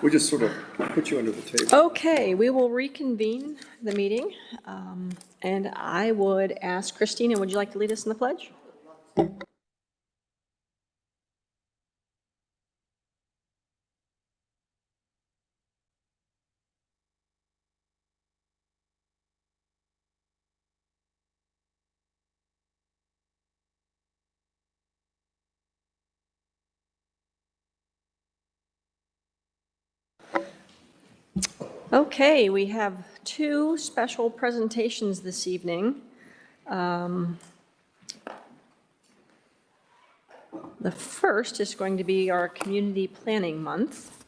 We just sort of put you under the table. Okay, we will reconvene the meeting. And I would ask Christina, would you like to lead us in the pledge? Okay, we have two special presentations this evening. The first is going to be our Community Planning Month,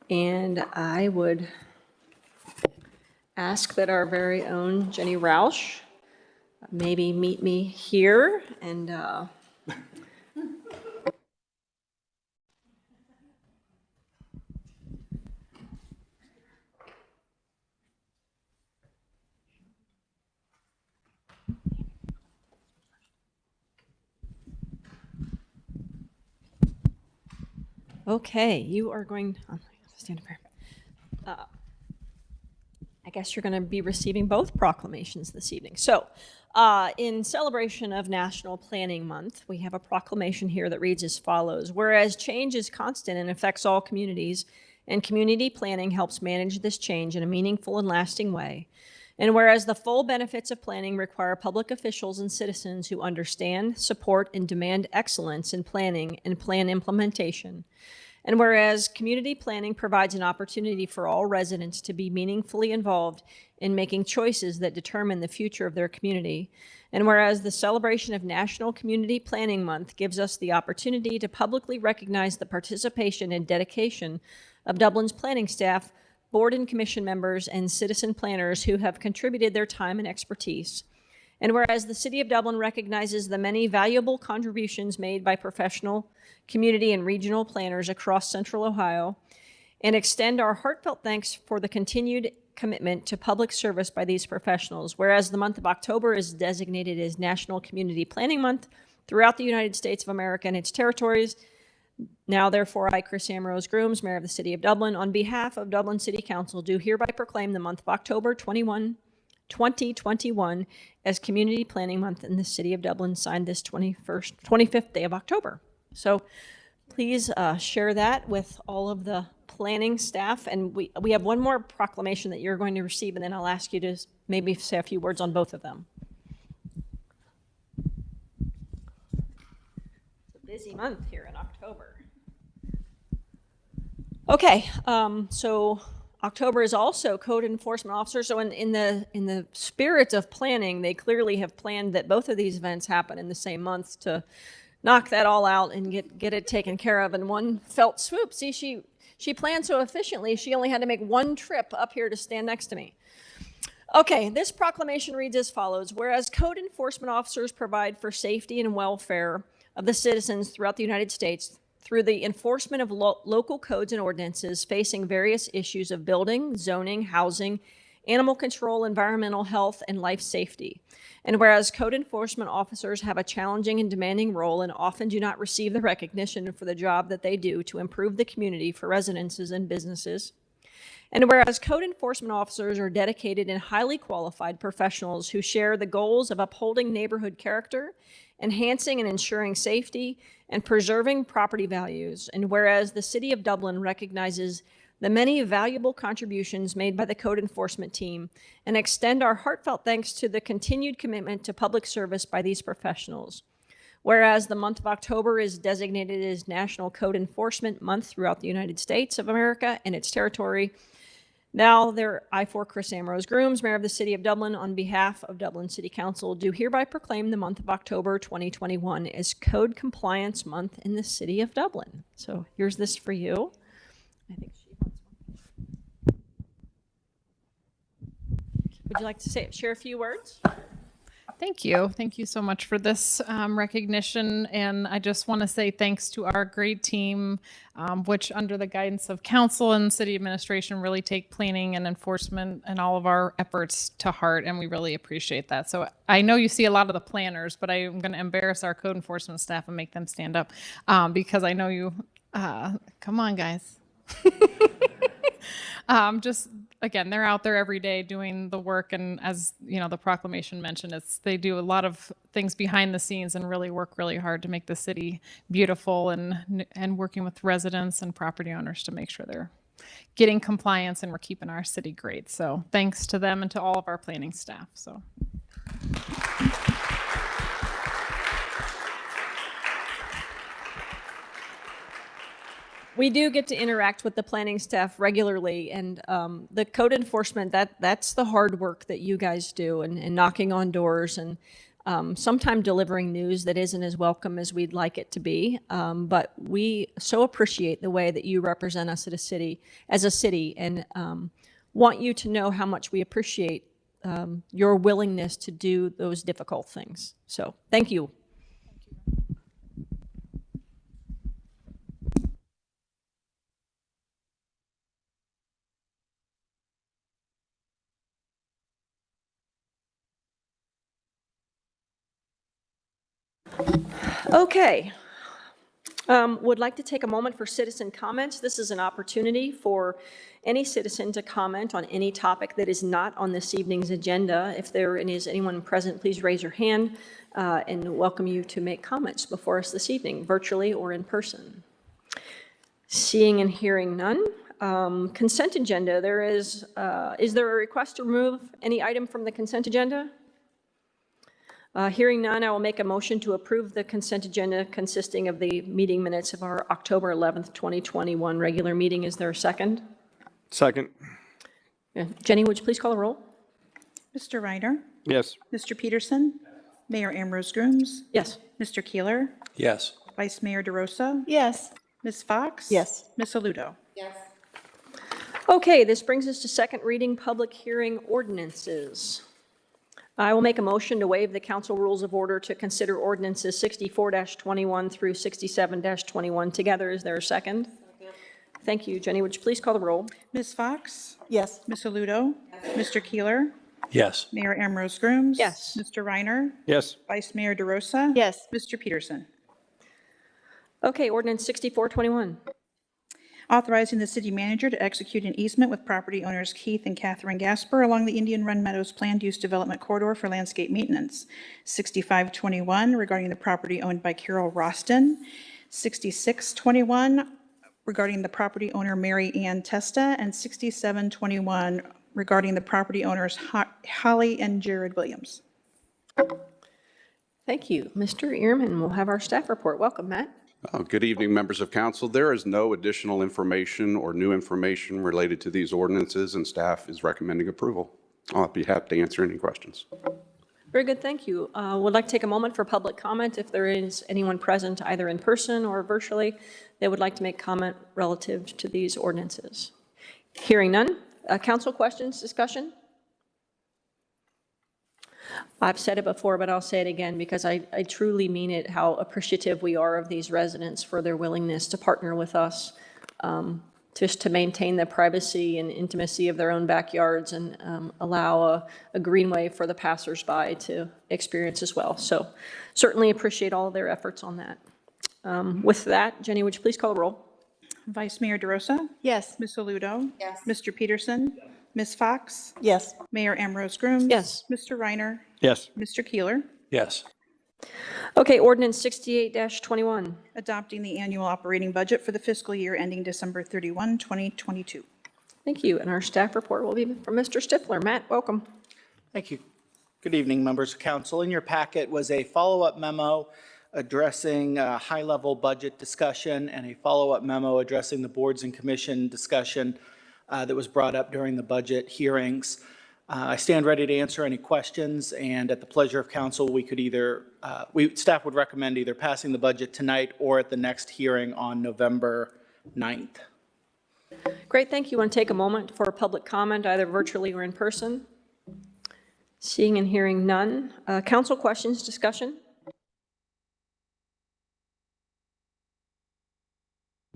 and I would ask that our very own Jenny Roush maybe meet me here and okay, you are going, stand up here. I guess you're going to be receiving both proclamations this evening. So, in celebration of National Planning Month, we have a proclamation here that reads as follows. Whereas change is constant and affects all communities, and community planning helps manage this change in a meaningful and lasting way. And whereas the full benefits of planning require public officials and citizens who understand, support, and demand excellence in planning and plan implementation. And whereas community planning provides an opportunity for all residents to be meaningfully involved in making choices that determine the future of their community. And whereas the celebration of National Community Planning Month gives us the opportunity to publicly recognize the participation and dedication of Dublin's planning staff, board and commission members, and citizen planners who have contributed their time and expertise. And whereas the City of Dublin recognizes the many valuable contributions made by professional, community, and regional planners across Central Ohio, and extend our heartfelt thanks for the continued commitment to public service by these professionals. Whereas the month of October is designated as National Community Planning Month throughout the United States of America and its territories. Now, therefore, I, Chris Ambrose Grooms, Mayor of the City of Dublin, on behalf of Dublin City Council, do hereby proclaim the month of October 2021 as Community Planning Month in the City of Dublin, signed this 25th day of October. So please share that with all of the planning staff. And we have one more proclamation that you're going to receive, and then I'll ask you to maybe say a few words on both of them. It's a busy month here in October. Okay, so October is also Code Enforcement Officer. So in the spirit of planning, they clearly have planned that both of these events happen in the same month to knock that all out and get it taken care of in one felt swoop. See, she planned so efficiently, she only had to make one trip up here to stand next to me. Okay, this proclamation reads as follows. Whereas code enforcement officers provide for safety and welfare of the citizens throughout the United States through the enforcement of local codes and ordinances facing various issues of building, zoning, housing, animal control, environmental health, and life safety. And whereas code enforcement officers have a challenging and demanding role and often do not receive the recognition for the job that they do to improve the community for residences and businesses. And whereas code enforcement officers are dedicated and highly qualified professionals who share the goals of upholding neighborhood character, enhancing and ensuring safety, and preserving property values. And whereas the City of Dublin recognizes the many valuable contributions made by the code enforcement team and extend our heartfelt thanks to the continued commitment to public service by these professionals. Whereas the month of October is designated as National Code Enforcement Month throughout the United States of America and its territory. Now, I, for Chris Ambrose Grooms, Mayor of the City of Dublin, on behalf of Dublin City Council, do hereby proclaim the month of October 2021 as Code Compliance Month in the City of Dublin. So here's this for you. I think she wants one. Would you like to share a few words? Thank you. Thank you so much for this recognition. And I just want to say thanks to our great team, which under the guidance of council and city administration really take planning and enforcement and all of our efforts to heart. And we really appreciate that. So I know you see a lot of the planners, but I'm going to embarrass our code enforcement staff and make them stand up because I know you Come on, guys. Just again, they're out there every day doing the work, and as you know, the proclamation mentioned, they do a lot of things behind the scenes and really work really hard to make the city beautiful, and working with residents and property owners to make sure they're getting compliance and we're keeping our city great. So thanks to them and to all of our planning staff. So. We do get to interact with the planning staff regularly, and the code enforcement, that's the hard work that you guys do, and knocking on doors, and sometimes delivering news that isn't as welcome as we'd like it to be. But we so appreciate the way that you represent us as a city, and want you to know how much we appreciate your willingness to do those difficult things. So thank you. Okay. Would like to take a moment for citizen comments. This is an opportunity for any citizen to comment on any topic that is not on this evening's agenda. If there is anyone present, please raise your hand and welcome you to make comments before us this evening, virtually or in person. Seeing and hearing none. Consent agenda. Is there a request to remove any item from the consent agenda? Hearing none, I will make a motion to approve the consent agenda consisting of the meeting minutes of our October 11th, 2021 regular meeting. Is there a second? Second. Yeah. Jenny, would you please call the roll? Mr. Reiner? Yes. Mr. Peterson? Mayor Ambrose Grooms? Yes. Mr. Keeler? Yes. Vice Mayor DeRosa? Yes. Ms. Fox? Yes. Ms. Aludo? Yes. Okay, this brings us to second reading, public hearing ordinances. I will make a motion to waive the council rules of order to consider ordinances 64-21 through 67-21 together. Is there a second? Thank you. Jenny, would you please call the roll? Ms. Fox? Yes. Ms. Aludo? Mr. Keeler? Yes. Mayor Ambrose Grooms? Yes. Mr. Reiner? Yes. Vice Mayor DeRosa? Yes. Mr. Peterson? Okay, ordinance 64-21. Authorizing the city manager to execute an easement with property owners Keith and Catherine Gaspar along the Indian Run Meadows planned use development corridor for landscape maintenance. 65-21 regarding the property owned by Carroll Roston. 66-21 regarding the property owner Mary Ann Testa, and 67-21 regarding the property owners Holly and Jared Williams. Thank you. Mr. Ehrman will have our staff report. Welcome, Matt. Good evening, members of council. There is no additional information or new information related to these ordinances, and staff is recommending approval. I'll be happy to answer any questions. Very good, thank you. Would like to take a moment for public comment if there is anyone present either in person or virtually that would like to make comment relative to these ordinances. Hearing none. Council questions, discussion? I've said it before, but I'll say it again because I truly mean it, how appreciative we are of these residents for their willingness to partner with us just to maintain the privacy and intimacy of their own backyards and allow a greenway for the passersby to experience as well. So certainly appreciate all of their efforts on that. With that, Jenny, would you please call the roll? Vice Mayor DeRosa? Yes. Ms. Aludo? Yes. Mr. Peterson? Ms. Fox? Yes. Mayor Ambrose Grooms? Yes. Mr. Reiner? Yes. Mr. Keeler? Yes. Okay, ordinance 68-21. Adopting the annual operating budget for the fiscal year ending December 31, 2022. Thank you. And our staff report will be from Mr. Stifler. Matt, welcome. Thank you. Good evening, members of council. In your packet was a follow-up memo addressing a high-level budget discussion and a follow-up memo addressing the boards and commission discussion that was brought up during the budget hearings. I stand ready to answer any questions, and at the pleasure of council, we could either, staff would recommend either passing the budget tonight or at the next hearing on November 9th. Great, thank you. Want to take a moment for public comment, either virtually or in person? Seeing and hearing none. Council questions, discussion?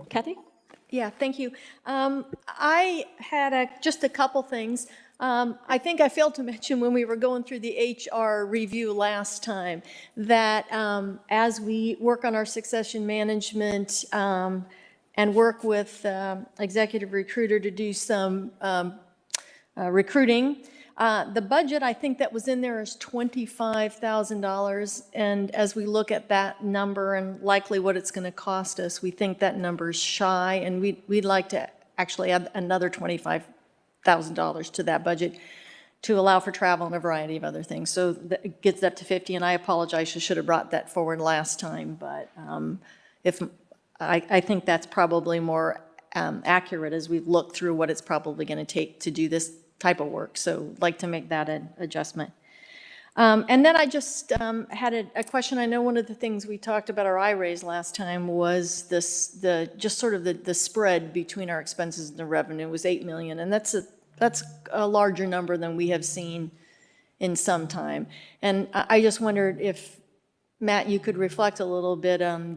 Kathy? Yeah, thank you. I had just a couple things. I think I failed to mention when we were going through the HR review last time that as we work on our succession management and work with executive recruiter to do some recruiting. The budget, I think that was in there is $25,000. And as we look at that number and likely what it's going to cost us, we think that number's shy. And we'd like to actually add another $25,000 to that budget to allow for travel and a variety of other things. So that gets up to 50. And I apologize, I should have brought that forward last time. But I think that's probably more accurate as we look through what it's probably going to take to do this type of work. So I'd like to make that an adjustment. And then I just had a question. I know one of the things we talked about our I-raise last time was just sort of the spread between our expenses and the revenue was 8 million. And that's a larger number than we have seen in some time. And I just wondered if, Matt, you could reflect a little bit on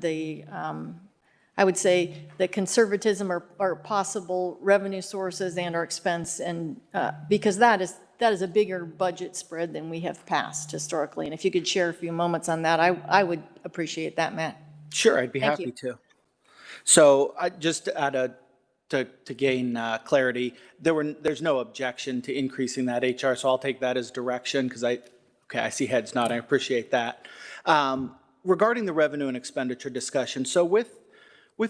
I would say the conservatism or possible revenue sources and our expense, and because that is a bigger budget spread than we have passed historically. And if you could share a few moments on that, I would appreciate that, Matt. Sure, I'd be Thank happy you. to. So I just to gain clarity, there's no objection to increasing that HR, so I'll take that as direction because I see heads nodding. I appreciate that. Regarding the revenue and expenditure discussion, so with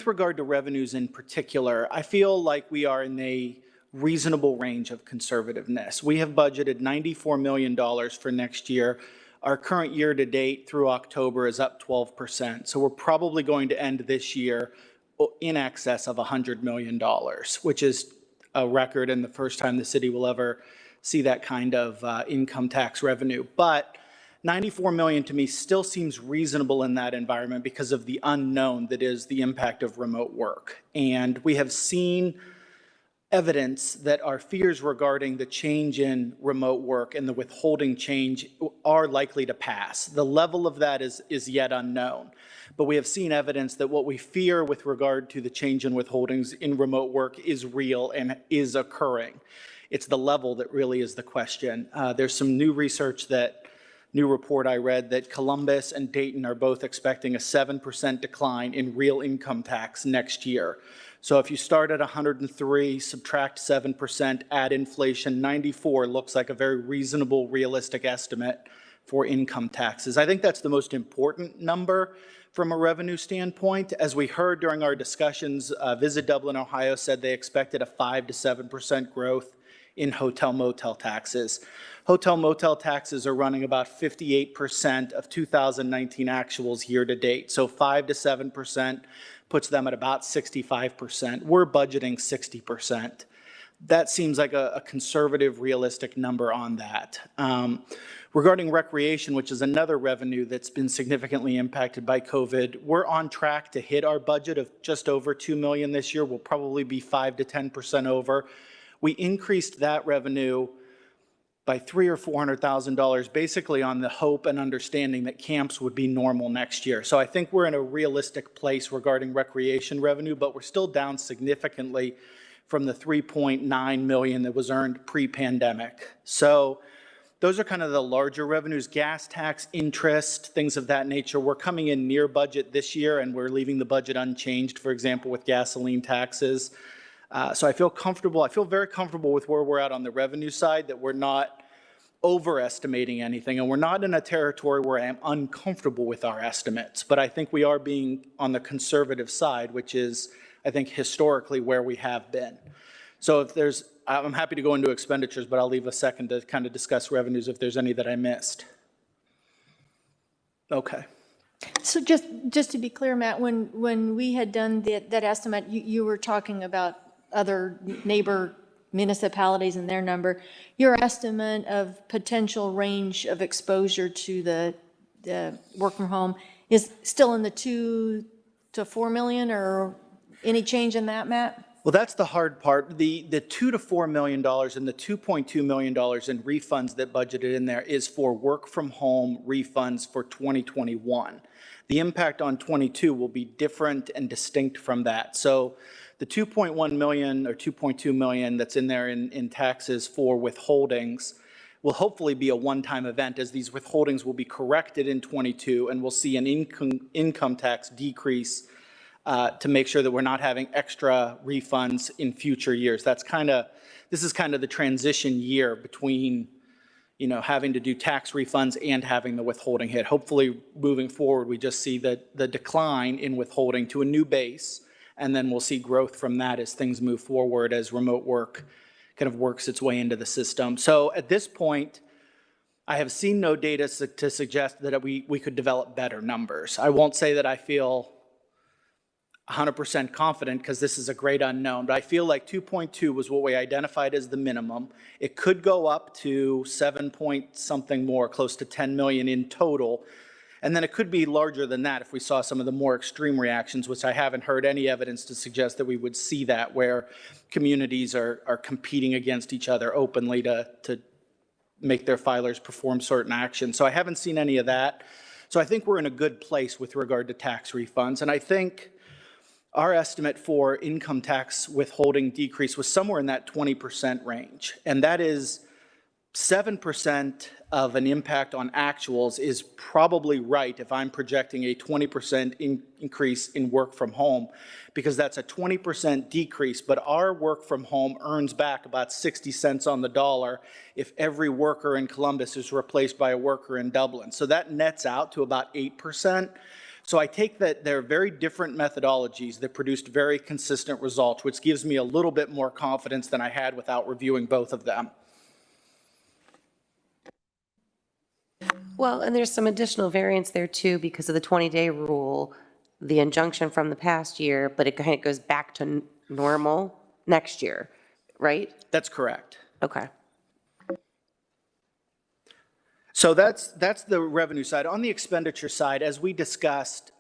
regard to revenues in particular, I feel like we are in a reasonable range of conservativeness. We have budgeted $94 million for next year. Our current year to date through October is up 12%. So we're probably going to end this year in excess of $100 million, which is a record and the first time the city will ever see that kind of income tax revenue. But 94 million to me still seems reasonable in that environment because of the unknown that is the impact of remote work. And we have seen evidence that our fears regarding the change in remote work and the withholding change are likely to pass. The level of that is yet unknown. But we have seen evidence that what we fear with regard to the change in withholdings in remote work is real and is occurring. It's the level that really is the question. There's some new research new report I read that Columbus and Dayton are both expecting a 7% decline in real income tax next year. So if you start at 103, subtract 7%, add inflation, 94 looks like a very reasonable, realistic estimate for income taxes. I think that's the most important number from a revenue standpoint. As we heard during our discussions, Visit Dublin, Ohio said they expected a 5 to 7% growth in hotel motel taxes. Hotel motel taxes are running about 58% of 2019 actuals year to date. So 5 to 7% puts them at about 65%. We're budgeting 60%. That seems like a conservative, realistic number on that. Regarding recreation, which is another revenue that's been significantly impacted by COVID, we're on track to hit our budget of just over $2 million this year. We'll probably be 5 to 10% over. We increased that revenue by $300,000 or $400,000, basically on the hope and understanding that camps would be normal next year. So I think we're in a realistic place regarding recreation revenue, but we're still down significantly from the $3.9 million that was earned pre-pandemic. So those are kind of the larger revenues. Gas tax, interest, things of that nature. We're coming in near budget this year, and we're leaving the budget unchanged, for example, with gasoline taxes. So I feel comfortable. I feel very comfortable with where we're at on the revenue side, that we're not overestimating anything, and we're not in a territory where I'm uncomfortable with our estimates. But I think we are being on the conservative side, which is, I think, historically where we have been. So I'm happy to go into expenditures, but I'll leave a second to kind of discuss revenues if there's any that I missed. Okay. So just to be clear, Matt, when we had done that estimate, you were talking about other neighbor municipalities and their number. Your estimate of potential range of exposure to the work from home is still in the 2 to 4 million, or any change in that, Matt? Well, that's the hard part. The $2 to $4 million and the $2.2 million in refunds that budgeted in there is for work from home refunds for 2021. The impact on 22 will be different and distinct from that. So the 2.1 million or 2.2 million that's in there in taxes for withholdings will hopefully be a one-time event, as these withholdings will be corrected in 22, and we'll see an income tax decrease to make sure that we're not having extra refunds in future years. This is kind of the transition year between, having to do tax refunds and having the withholding hit. Hopefully, moving forward, we just see the decline in withholding to a new base, and then we'll see growth from that as things move forward, as remote work kind of works its way into the system. So at this point, I have seen no data to suggest that we could develop better numbers. I won't say that I feel 100% confident, because this is a great unknown, but I feel like 2.2 was what we identified as the minimum. It could go up to 7 point something more, close to 10 million in total. And then it could be larger than that if we saw some of the more extreme reactions, which I haven't heard any evidence to suggest that we would see that, where communities are competing against each other openly to make their filers perform certain actions. So I haven't seen any of that. So I think we're in a good place with regard to tax refunds. And I think our estimate for income tax withholding decrease was somewhere in that 20% range. And that is 7% of an impact on actuals is probably right if I'm projecting a 20% increase in work from home, because that's a 20% decrease, but our work from home earns back about 60 cents on the dollar if every worker in Columbus is replaced by a worker in Dublin. So that nets out to about 8%. So I take that they're very different methodologies that produced very consistent results, which gives me a little bit more confidence than I had without reviewing both of them. Well, and there's some additional variance there too because of the 20-day rule, the injunction from the past year, but it kind of goes back to normal next year, right? That's correct. Okay. So that's the revenue side. On the expenditure side, as we discussed,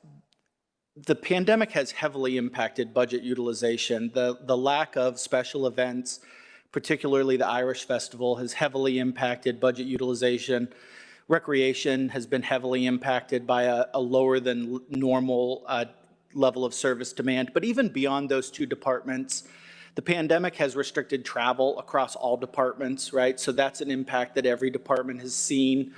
the pandemic has heavily impacted budget utilization. The lack of special events, particularly the Irish Festival, has heavily impacted budget utilization. Recreation has been heavily impacted by a lower than normal level of service demand. But even beyond those two departments, the pandemic has restricted travel across all departments, right? So that's an impact that every department has seen.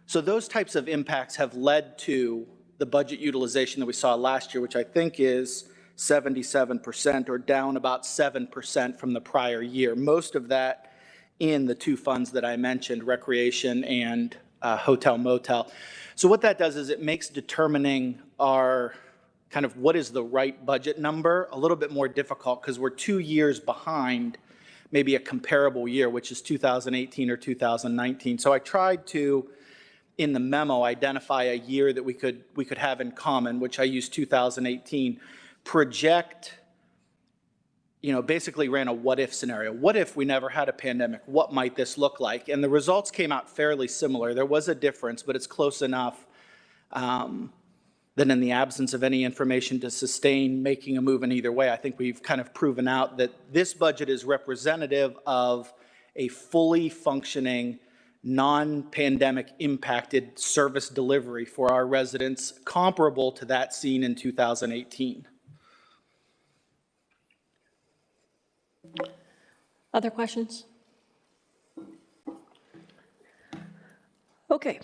So those types of impacts have led to the budget utilization that we saw last year, which I think is 77% or down about 7% from the prior year. Most of that in the two funds that I mentioned, recreation and hotel motel. So what that does is it makes determining our kind of what is the right budget number a little bit more difficult, because we're 2 years behind maybe a comparable year, which is 2018 or 2019. So I tried to, in the memo, identify a year that we could have in common, which I used 2018, project, basically ran a what-if scenario. What if we never had a pandemic? What might this look like? And the results came out fairly similar. There was a difference, but it's close enough that in the absence of any information to sustain making a move in either way, I think we've kind of proven out that this budget is representative of a fully functioning, non-pandemic impacted service delivery for our residents, comparable to that seen in 2018. Other questions? Okay.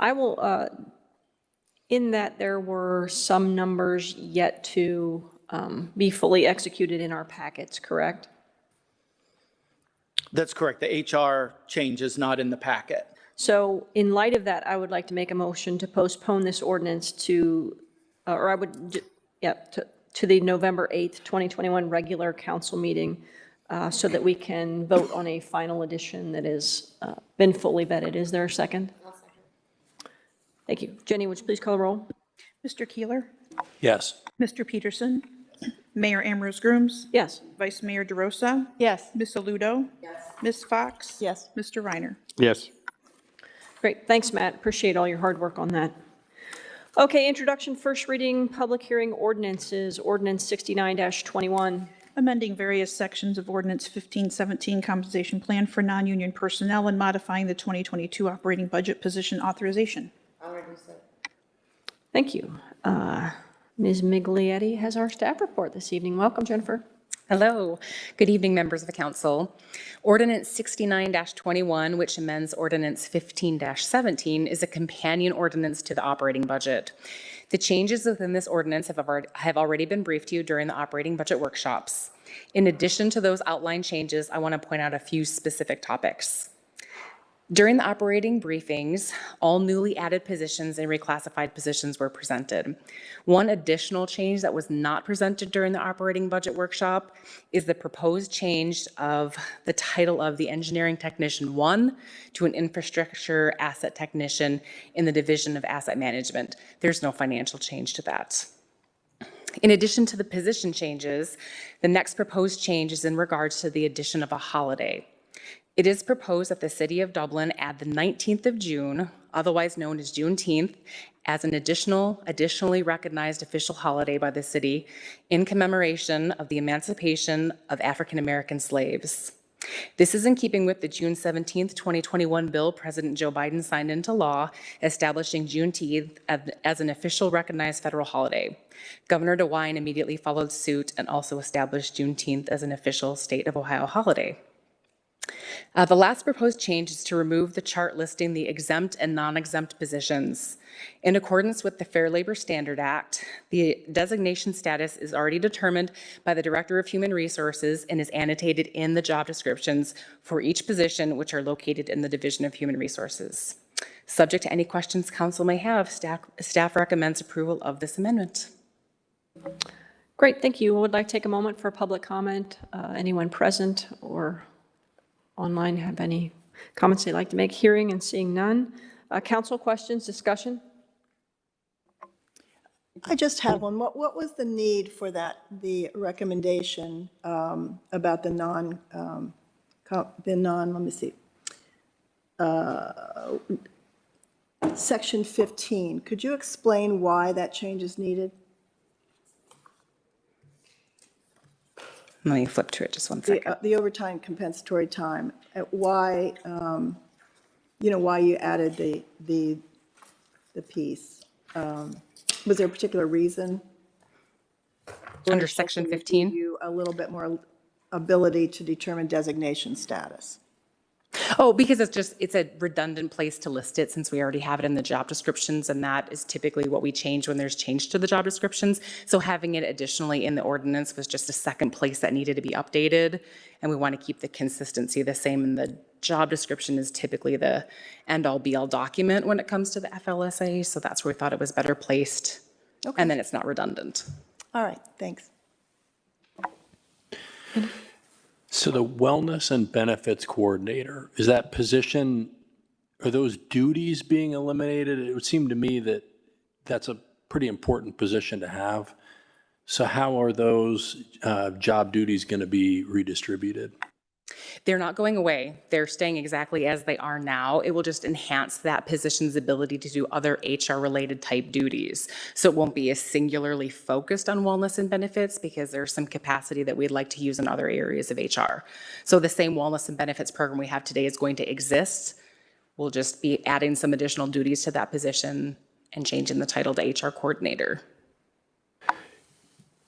I will, in that there were some numbers yet to be fully executed in our packets, correct? That's correct. The HR change is not in the packet. So in light of that, I would like to make a motion to postpone this ordinance to, to the November 8th, 2021 regular council meeting so that we can vote on a final edition that has been fully vetted. Is there a second? I'll second. Thank you. Jenny, would you please call the roll? Mr. Keeler? Yes. Mr. Peterson? Mayor Ambrose Grooms? Yes. Vice Mayor DeRosa? Yes. Ms. Aludo? Yes. Ms. Fox? Yes. Mr. Reiner? Yes. Great. Thanks, Matt. Appreciate all your hard work on that. Okay, introduction, first reading, public hearing ordinances, Ordinance 69-21. Amending various sections of Ordinance 1517 Compensation Plan for Non-Union Personnel and modifying the 2022 operating budget position authorization. Thank you. Ms. Miglietti has our staff report this evening. Welcome, Jennifer. Hello. Good evening, members of the council. Ordinance 69-21, which amends Ordinance 15-17, is a companion ordinance to the operating budget. The changes within this ordinance have already been briefed to you during the operating budget workshops. In addition to those outlined changes, I want to point out a few specific topics. During the operating briefings, all newly added positions and reclassified positions were presented. One additional change that was not presented during the operating budget workshop is the proposed change of the title of the Engineering Technician 1 to an Infrastructure Asset Technician in the Division of Asset Management. There's no financial change to that. In addition to the position changes, the next proposed change is in regards to the addition of a holiday. It is proposed that the City of Dublin add the 19th of June, otherwise known as Juneteenth, as an additionally recognized official holiday by the city in commemoration of the emancipation of African American slaves. This is in keeping with the June 17th, 2021 bill President Joe Biden signed into law, establishing Juneteenth as an official recognized federal holiday. Governor DeWine immediately followed suit and also established Juneteenth as an official state of Ohio holiday. The last proposed change is to remove the chart listing the exempt and non-exempt positions. In accordance with the Fair Labor Standard Act, the designation status is already determined by the Director of Human Resources and is annotated in the job descriptions for each position, which are located in the Division of Human Resources. Subject to any questions council may have, staff recommends approval of this amendment. Great, thank you. Would like to take a moment for public comment. Anyone present or online have any comments they'd like to make? Hearing and seeing none. Council questions, discussion? I just have one. What was the need for the recommendation about the let me see, Section 15? Could you explain why that change is needed? Let me flip to it just one second. The overtime compensatory time, why, why you added the piece? Was there a particular reason? Under Section 15? You a little bit more ability to determine designation status. Oh, because it's a redundant place to list it since we already have it in the job descriptions, and that is typically what we change when there's change to the job descriptions. So having it additionally in the ordinance was just a second place that needed to be updated, and we want to keep the consistency the same. And the job description is typically the end-all be-all document when it comes to the FLSA, so that's where we thought it was better placed, Okay. and then it's not redundant. All right, thanks. So the wellness and benefits coordinator, is that position, are those duties being eliminated? It would seem to me that that's a pretty important position to have. So how are those job duties going to be redistributed? They're not going away. They're staying exactly as they are now. It will just enhance that position's ability to do other HR-related type duties. So it won't be as singularly focused on wellness and benefits because there's some capacity that we'd like to use in other areas of HR. So the same wellness and benefits program we have today is going to exist. We'll just be adding some additional duties to that position and changing the title to HR coordinator.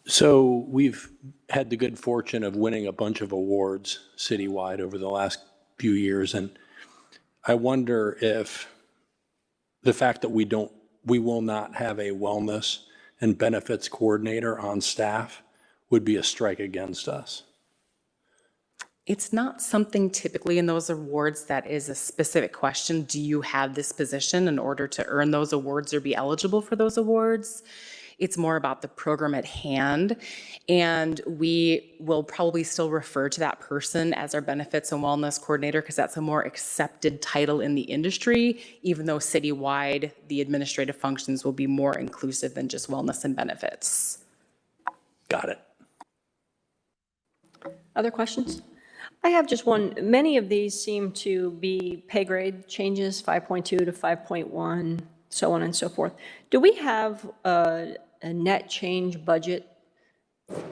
So we've had the good fortune of winning a bunch of awards citywide over the last few years, and I wonder if the fact that we will not have a wellness and benefits coordinator on staff would be a strike against us. It's not something typically in those awards that is a specific question. Do you have this position in order to earn those awards or be eligible for those awards? It's more about the program at hand, and we will probably still refer to that person as our benefits and wellness coordinator because that's a more accepted title in the industry, even though citywide, the administrative functions will be more inclusive than just wellness and benefits. Got it. Other questions? I have just one. Many of these seem to be pay grade changes, 5.2 to 5.1, so on and so forth. Do we have a net change budget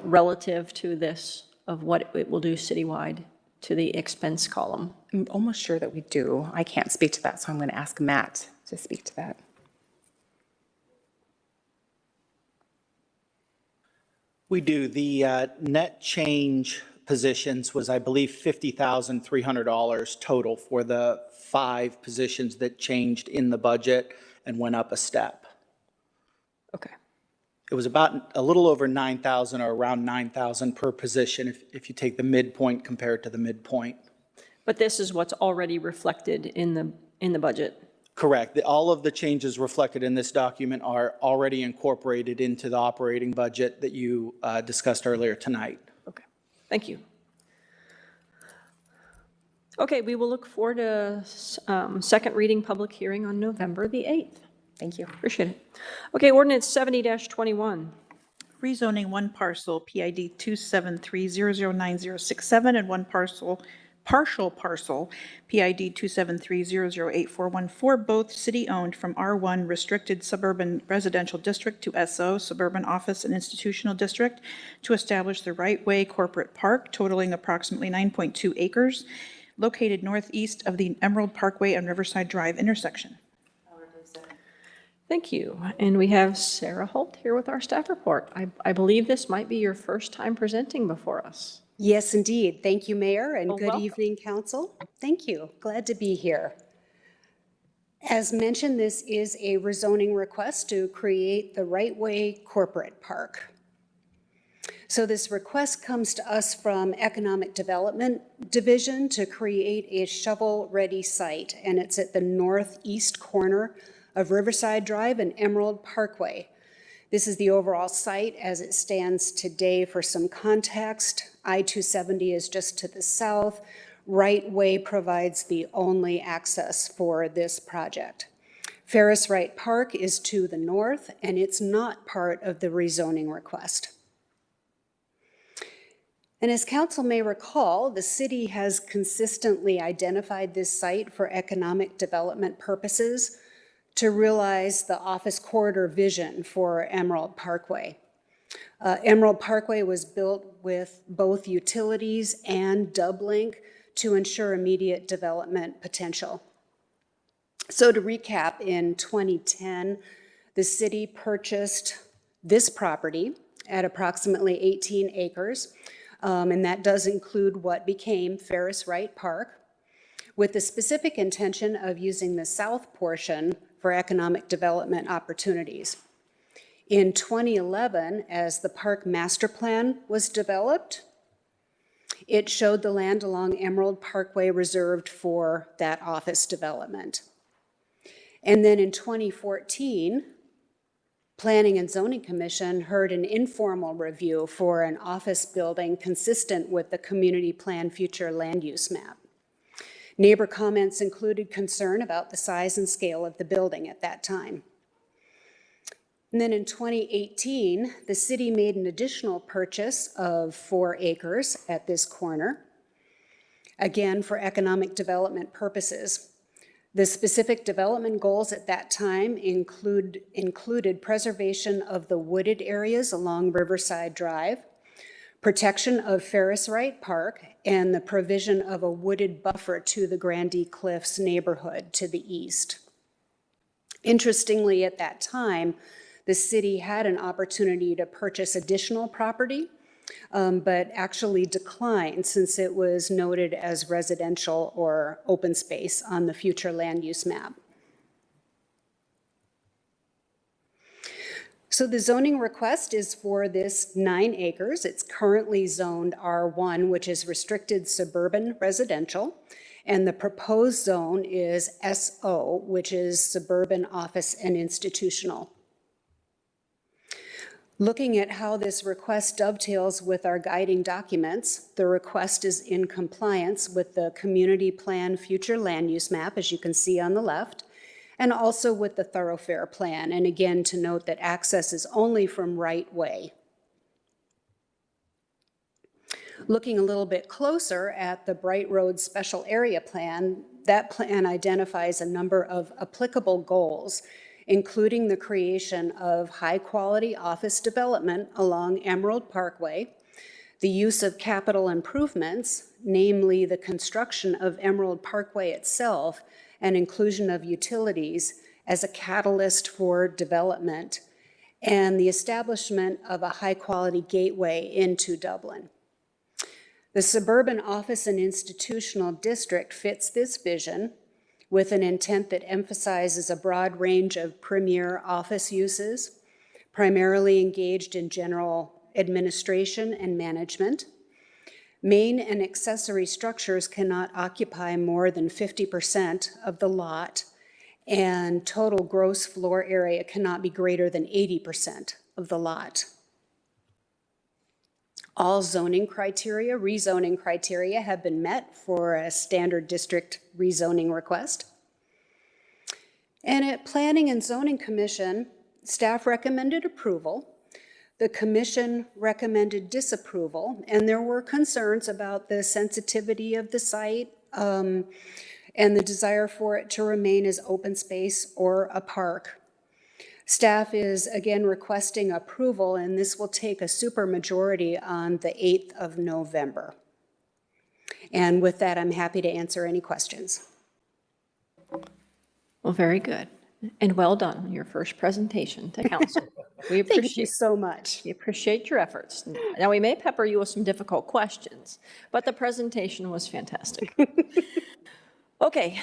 relative to this of what it will do citywide to the expense column? I'm almost sure that we do. I can't speak to that, so I'm going to ask Matt to speak to that. We do. The net change positions was, I believe, $50,300 total for the 5 positions that changed in the budget and went up a step. Okay. It was about a little over 9,000 or around 9,000 per position if you take the midpoint compared to the midpoint. But this is what's already reflected in the budget. Correct. All of the changes reflected in this document are already incorporated into the operating budget that you discussed earlier tonight. Okay, thank you. Okay, we will look forward to second reading public hearing on November the 8th. Thank you. Appreciate it. Okay, ordinance 70-21. Rezoning one parcel, PID 273009067, and one partial parcel, PID 273008414, both city-owned, from R1 Restricted Suburban Residential District to SO Suburban Office and Institutional District, to establish the right-way corporate park totaling approximately 9.2 acres, located northeast of the Emerald Parkway and Riverside Drive intersection. Thank you. And we have Sarah Holt here with our staff report. I believe this might be your first time presenting before us. Yes, indeed. Thank you, Mayor, and good welcome. evening, Council. Thank you. Glad to be here. As mentioned, this is a rezoning request to create the Right Way Corporate Park. So this request comes to us from Economic Development Division to create a shovel-ready site, and it's at the northeast corner of Riverside Drive and Emerald Parkway. This is the overall site as it stands today. For some context, I-270 is just to the south. Right Way provides the only access for this project. Ferris Wright Park is to the north, and it's not part of the rezoning request. And as Council may recall, the city has consistently identified this site for economic development purposes to realize the office corridor vision for Emerald Parkway. Emerald Parkway was built with both utilities and Dublin to ensure immediate development potential. So to recap, in 2010, the city purchased this property at approximately 18 acres, and that does include what became Ferris Wright Park, with the specific intention of using the south portion for economic development opportunities. In 2011, as the park master plan was developed, it showed the land along Emerald Parkway reserved for that office development. And then in 2014, Planning and Zoning Commission heard an informal review for an office building consistent with the community plan future land use map. Neighbor comments included concern about the size and scale of the building at that time. And then in 2018, the city made an additional purchase of 4 acres at this corner, again for economic development purposes. The specific development goals at that time included preservation of the wooded areas along Riverside Drive, protection of Ferris Wright Park, and the provision of a wooded buffer to the Grandee Cliffs neighborhood to the east. Interestingly, at that time, the city had an opportunity to purchase additional property, but actually declined since it was noted as residential or open space on the future land use map. So the zoning request is for this 9 acres. It's currently zoned R1, which is restricted suburban residential, and the proposed zone is SO, which is suburban office and institutional. Looking at how this request dovetails with our guiding documents, the request is in compliance with the community plan future land use map, as you can see on the left, and also with the thoroughfare plan. And again, to note that access is only from Right Way. Looking a little bit closer at the Bright Road Special Area Plan, that plan identifies a number of applicable goals, including the creation of high-quality office development along Emerald Parkway, the use of capital improvements, namely the construction of Emerald Parkway itself, and inclusion of utilities as a catalyst for development, and the establishment of a high-quality gateway into Dublin. The suburban office and institutional district fits this vision with an intent that emphasizes a broad range of premier office uses, primarily engaged in general administration and management. Main and accessory structures cannot occupy more than 50% of the lot, and total gross floor area cannot be greater than 80% of the lot. All zoning criteria, rezoning criteria, have been met for a standard district rezoning request. And at Planning and Zoning Commission, staff recommended approval. The commission recommended disapproval, and there were concerns about the sensitivity of the site and the desire for it to remain as open space or a park. Staff is again requesting approval, and this will take a supermajority on the 8th of November. And with that, I'm happy to answer any questions. Well, very good. And well done on your first presentation to council. We Thank you appreciate, so much. we appreciate your efforts. Now, we may pepper you with some difficult questions, but the presentation was fantastic. Okay,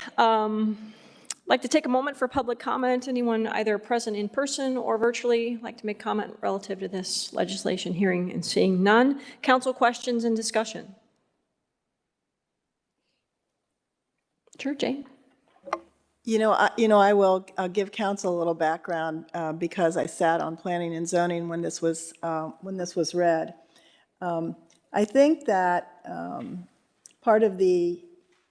like to take a moment for public comment. Anyone either present in person or virtually like to make comment relative to this legislation? Hearing and seeing none. Council questions and discussion. Sure, Jane. I'll give council a little background because I sat on planning and zoning when this was read. I think that part of the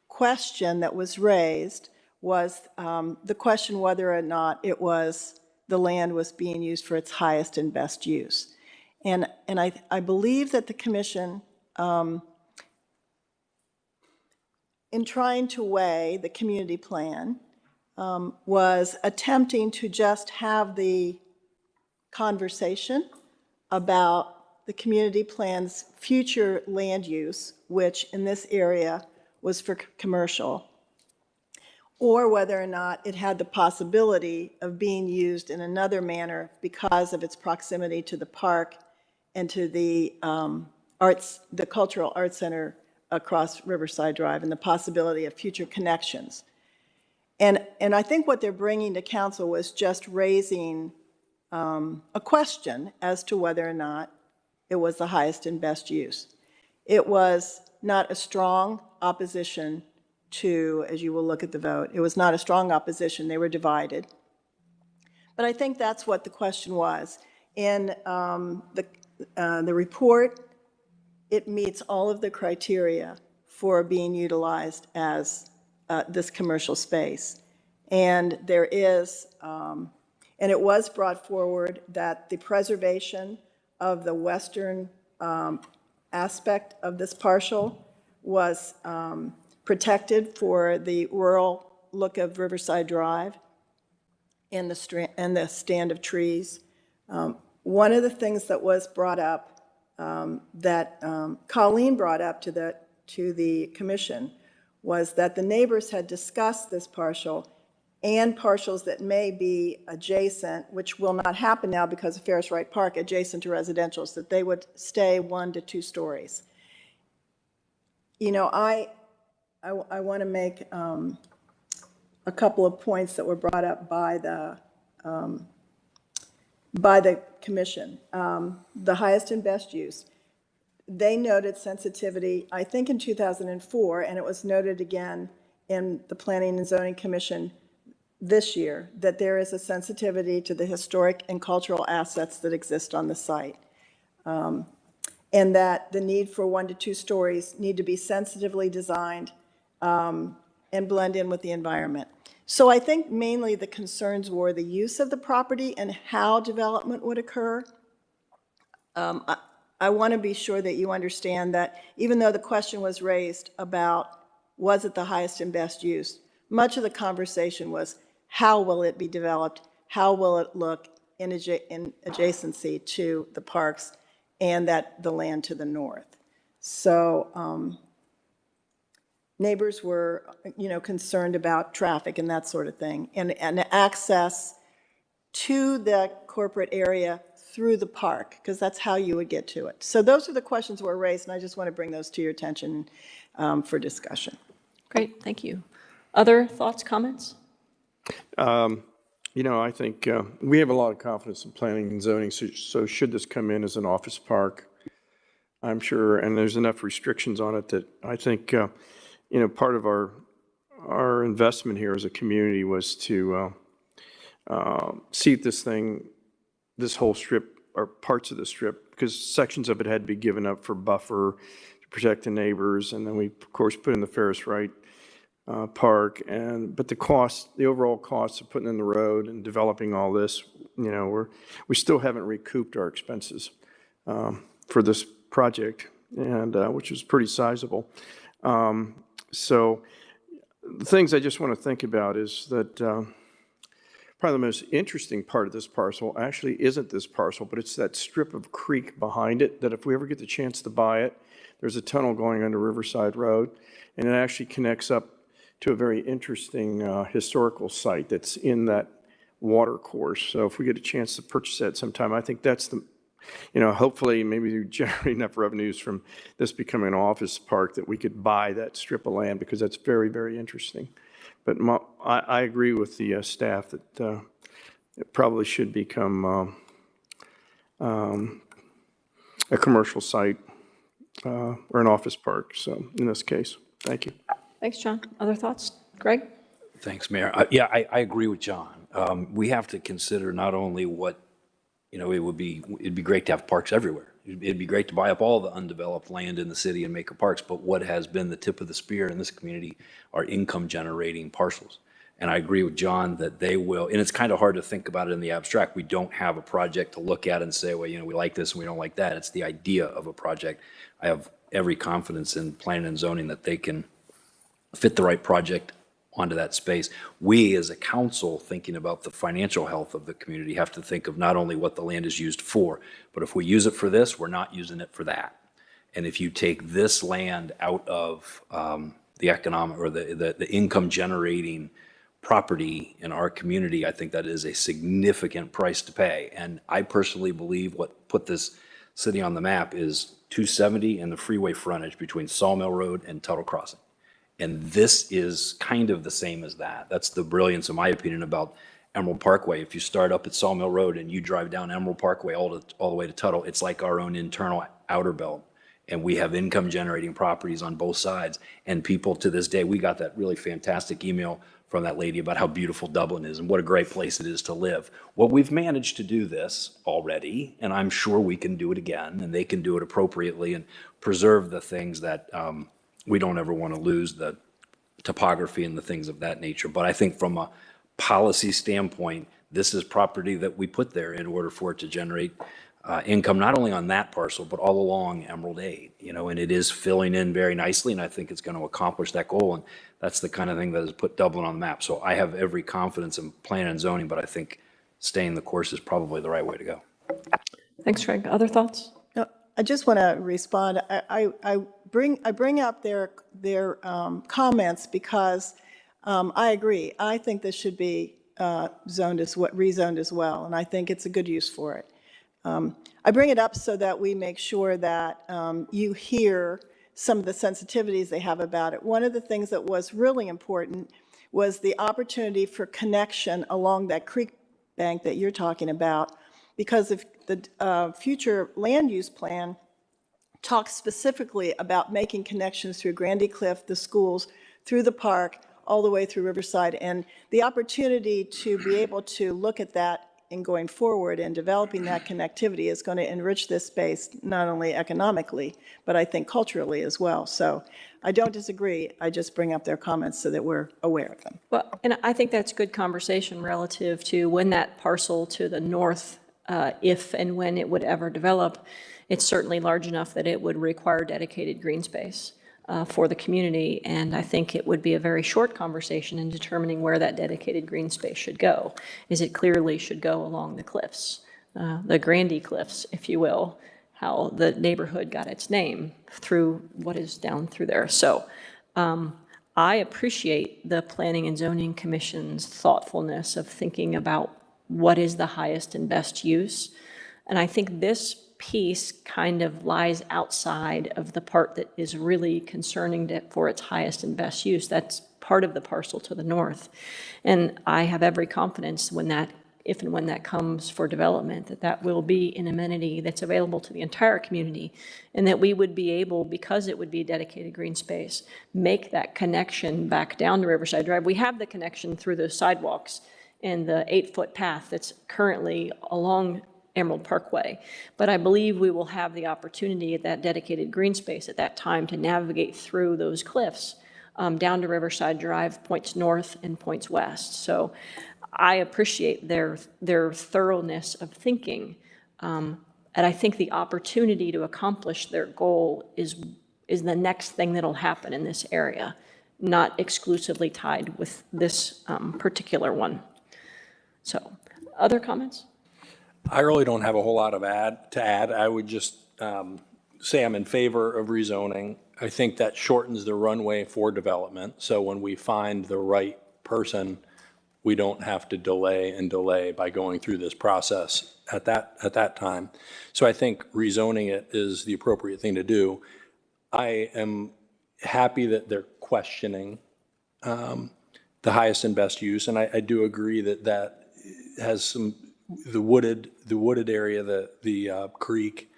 question that was raised was the question whether or not the land was being used for its highest and best use. And I believe that the commission, in trying to weigh the community plan, was attempting to just have the conversation about the community plan's future land use, which in this area was for commercial, or whether or not it had the possibility of being used in another manner because of its proximity to the park and to the Cultural Arts Center across Riverside Drive, and the possibility of future connections. And I think what they're bringing to council was just raising a question as to whether or not it was the highest and best use. It was not a strong opposition to, as you will look at the vote, it was not a strong opposition. They were divided. But I think that's what the question was. In the report, it meets all of the criteria for being utilized as this commercial space. And there is, and it was brought forward that the preservation of the western aspect of this parcel was protected for the rural look of Riverside Drive and the stand of trees. One of the things that was brought up, that Colleen brought up to the commission, was that the neighbors had discussed this parcel and parcels that may be adjacent, which will not happen now because of Ferris Wright Park, adjacent to residentials, that they would stay 1 to 2 stories. I want to make a couple of points that were brought up by the commission. The highest and best use. They noted sensitivity, I think in 2004, and it was noted again in the Planning and Zoning Commission this year, that there is a sensitivity to the historic and cultural assets that exist on the site. And that the need for 1 to 2 stories need to be sensitively designed and blend in with the environment. So I think mainly the concerns were the use of the property and how development would occur. I want to be sure that you understand that even though the question was raised about was it the highest and best use, much of the conversation was how will it be developed, how will it look in adjacency to the parks and the land to the north. So neighbors were, concerned about traffic and that sort of thing, and access to the corporate area through the park, because that's how you would get to it. So those are the questions that were raised, and I just want to bring those to your attention for discussion. Great, thank you. Other thoughts, comments? You know, I think we have a lot of confidence in planning and zoning, so should this come in as an office park, I'm sure, and there's enough restrictions on it that I think, you know, part of our investment here as a community was to seat this whole strip, or parts of the strip, because sections of it had to be given up for buffer to protect the neighbors, and then we, of course, put in the Ferris Wright park, but the overall cost of putting in the road and developing all this, you know, we still haven't recouped our expenses for this project, and which was pretty sizable. So the things I just want to think about is that probably the most interesting part of this parcel actually isn't this parcel, but it's that strip of creek behind it, that if we ever get the chance to buy it, there's a tunnel going under Riverside Road, and it actually connects up to a very interesting historical site that's in that water course. So if we get a chance to purchase that sometime, I think that's the, you know, hopefully maybe we generate enough revenues from this becoming an office park that we could buy that strip of land, because that's very, very interesting. But I agree with the staff that it probably should become a commercial site or an office park. So in this case, thank you. Thanks, John. Other thoughts? Greg? Thanks, Mayor. Yeah, I agree with John. We have to consider not only what, you know, it'd be great to have parks everywhere. It'd be great to buy up all the undeveloped land in the city and make parks, but what has been the tip of the spear in this community are income generating parcels. And I agree with John that they will, and it's kind of hard to think about it in the abstract. We don't have a project to look at and say, well, you know, we like this and we don't like that. It's the idea of a project. I have every confidence in planning and zoning that they can fit the right project onto that space. We as a council, thinking about the financial health of the community, have to think of not only what the land is used for, but if we use it for this, we're not using it for that. And if you take this land out of the economic or the income generating property in our community, I think that is a significant price to pay. And I personally believe what put this city on the map is 270 and the freeway frontage between Sawmill Road and Tuttle Crossing. And this is kind of the same as that. That's the brilliance, in my opinion, about Emerald Parkway. If you start up at Sawmill Road and you drive down Emerald Parkway all the way to Tuttle, it's like our own internal outer belt. And we have income generating properties on both sides. And people to this day, we got that really fantastic email from that lady about how beautiful Dublin is and what a great place it is to live. Well, we've managed to do this already, and I'm sure we can do it again, and they can do it appropriately and preserve the things that we don't ever want to lose, the topography and the things of that nature. But I think from a policy standpoint, this is property that we put there in order for it to generate income, not only on that parcel, but all along Emerald 8, you know, and it is filling in very nicely, and I think it's going to accomplish that goal. And that's the kind of thing that has put Dublin on the map. So I have every confidence in planning and zoning, but I think staying the course is probably the right way to go. Thanks, Greg. Other thoughts? No, I just want to respond. I bring up their comments because I agree. I think this should be rezoned as well, and I think it's a good use for it. I bring it up so that we make sure that you hear some of the sensitivities they have about it. One of the things that was really important was the opportunity for connection along that creek bank that you're talking about, because if the future land use plan talks specifically about making connections through Grandy Cliff, the schools, through the park, all the way through Riverside, and the opportunity to be able to look at that in going forward and developing that connectivity is going to enrich this space, not only economically, but I think culturally as well. So I don't disagree. I just bring up their comments so that we're aware of them. Well, and I think that's good conversation relative to when that parcel to the north, if and when it would ever develop, it's certainly large enough that it would require dedicated green space for the community. And I think it would be a very short conversation in determining where that dedicated green space should go. Is it clearly should go along the cliffs, the Grandy Cliffs, if you will, how the neighborhood got its name through what is down through there. So I appreciate the Planning and Zoning Commission's thoughtfulness of thinking about what is the highest and best use. And I think this piece kind of lies outside of the part that is really concerning for its highest and best use. That's part of the parcel to the north. And I have every confidence if and when that comes for development, that will be an amenity that's available to the entire community, and that we would be able, because it would be a dedicated green space, make that connection back down to Riverside Drive. We have the connection through the sidewalks and the 8-foot path that's currently along Emerald Parkway. But I believe we will have the opportunity at that dedicated green space at that time to navigate through those cliffs down to Riverside Drive, points north and points west. So I appreciate their thoroughness of thinking. And I think the opportunity to accomplish their goal is the next thing that'll happen in this area, not exclusively tied with this particular one. So, other comments? I really don't have a whole lot to add. I would just say I'm in favor of rezoning. I think that shortens the runway for development. So when we find the right person, we don't have to delay by going through this process at that time. So I think rezoning it is the appropriate thing to do. I am happy that they're questioning the highest and best use, and I do agree that has the wooded area, the creek,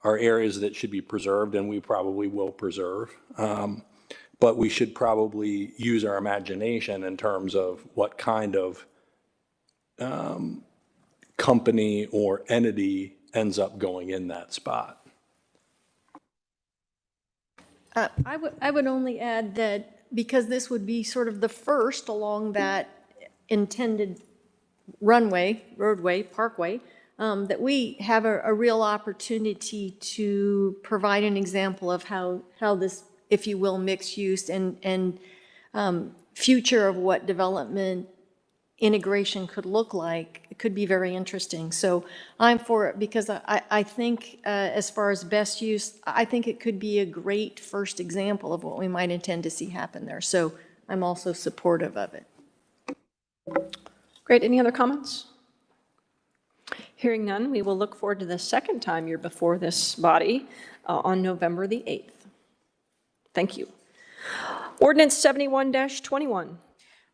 are areas that should be preserved, and we probably will preserve. But we should probably use our imagination in terms of what kind of company or entity ends up going in that spot. I would only add that because this would be sort of the first along that intended roadway, parkway, that we have a real opportunity to provide an example of how this, if you will, mixed use and future of what development integration could look like. It could be very interesting. So I'm for it because I think as far as best use, I think it could be a great first example of what we might intend to see happen there. So I'm also supportive of it. Great. Any other comments? Hearing none, we will look forward to the second time you're before this body on November the 8th. Thank you. Ordinance 71-21.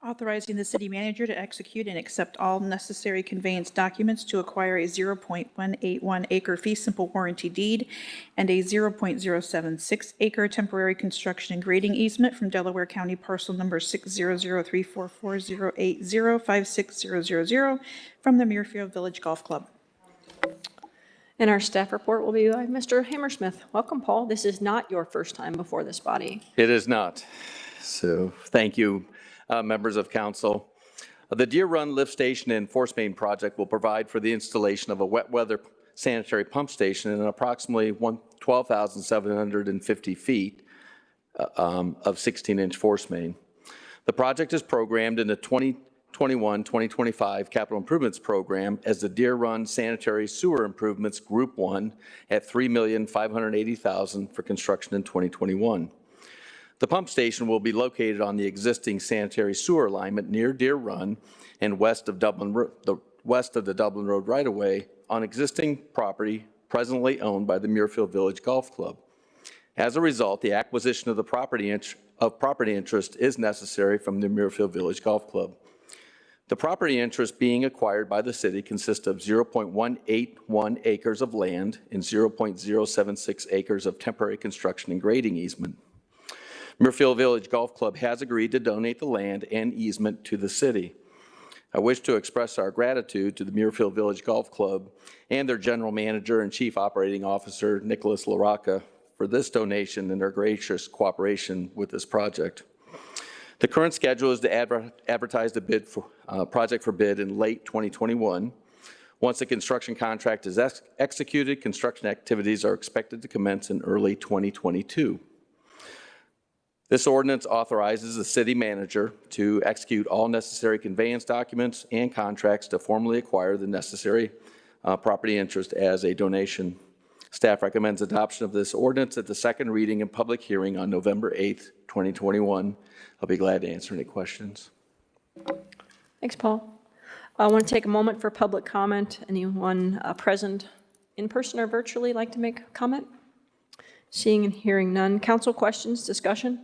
Authorizing the city manager to execute and accept all necessary conveyance documents to acquire a 0.181 acre fee simple warranty deed and a 0.076 acre temporary construction and grading easement from Delaware County parcel number 6003440805600 from the Muirfield Village Golf Club. And our staff report will be by Mr. Hammersmith. Welcome, Paul. This is not your first time before this body. It is not. So thank you. Members of council. The Deer Run Lift Station and Force Main project will provide for the installation of a wet weather sanitary pump station in approximately 12,750 feet of 16-inch force main. The project is programmed in the 2021-2025 capital improvements program as the Deer Run Sanitary Sewer Improvements Group 1 at $3,580,000 for construction in 2021. The pump station will be located on the existing sanitary sewer alignment near Deer Run and west of the Dublin Road right-of-way on existing property presently owned by the Muirfield Village Golf Club. As a result, the acquisition of the property interest is necessary from the Muirfield Village Golf Club. The property interest being acquired by the city consists of 0.181 acres of land and 0.076 acres of temporary construction and grading easement. Muirfield Village Golf Club has agreed to donate the land and easement to the city. I wish to express our gratitude to the Muirfield Village Golf Club and their general manager and chief operating officer, Nicholas LaRocca, for this donation and their gracious cooperation with this project. The current schedule is to advertise the project for bid in late 2021. Once the construction contract is executed, construction activities are expected to commence in early 2022. This ordinance authorizes the city manager to execute all necessary conveyance documents and contracts to formally acquire the necessary property interest as a donation. Staff recommends adoption of this ordinance at the second reading and public hearing on November 8th, 2021. I'll be glad to answer any questions. Thanks, Paul. I want to take a moment for public comment. Anyone present in person or virtually like to make a comment? Seeing and hearing none. Council questions, discussion?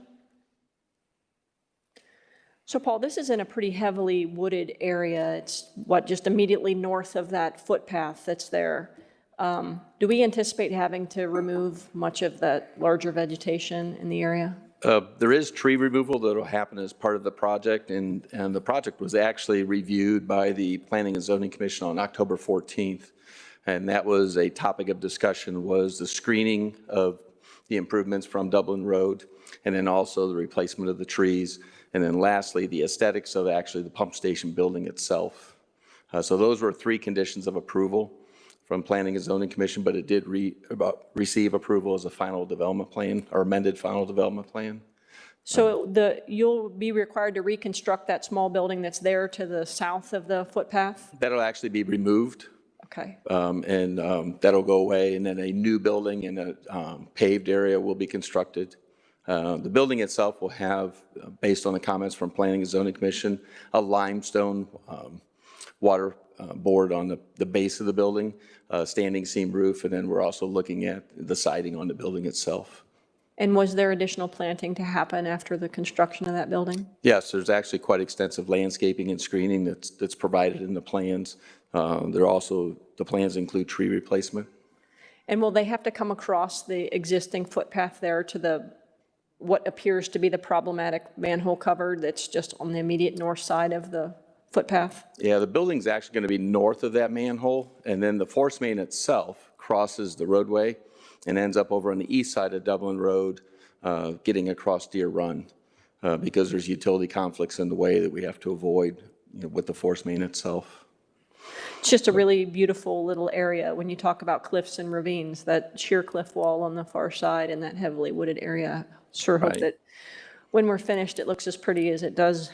So Paul, this is in a pretty heavily wooded area. It's just immediately north of that footpath that's there. Do we anticipate having to remove much of that larger vegetation in the area? There is tree removal that will happen as part of the project, and the project was actually reviewed by the Planning and Zoning Commission on October 14th. And that was a topic of discussion, was the screening of the improvements from Dublin Road, and then also the replacement of the trees. And then lastly, the aesthetics of actually the pump station building itself. So those were 3 conditions of approval from Planning and Zoning Commission, but it did receive approval as a final development plan or amended final development plan. So you'll be required to reconstruct that small building that's there to the south of the footpath? That'll actually be removed. Okay. That'll go away, and then a new building in a paved area will be constructed. The building itself will have, based on the comments from Planning and Zoning Commission, a limestone water board on the base of the building, standing seam roof, and then we're also looking at the siding on the building itself. And was there additional planting to happen after the construction of that building? Yes, there's actually quite extensive landscaping and screening that's provided in the plans. The plans include tree replacement. And will they have to come across the existing footpath there to what appears to be the problematic manhole cover that's just on the immediate north side of the footpath? Yeah, the building's actually going to be north of that manhole, and then the force main itself crosses the roadway and ends up over on the east side of Dublin Road, getting across Deer Run, because there's utility conflicts in the way that we have to avoid with the force main itself. It's just a really beautiful little area when you talk about cliffs and ravines, that sheer cliff wall on the far side and that heavily wooded area. Sure hope that when we're finished, it looks as pretty as it does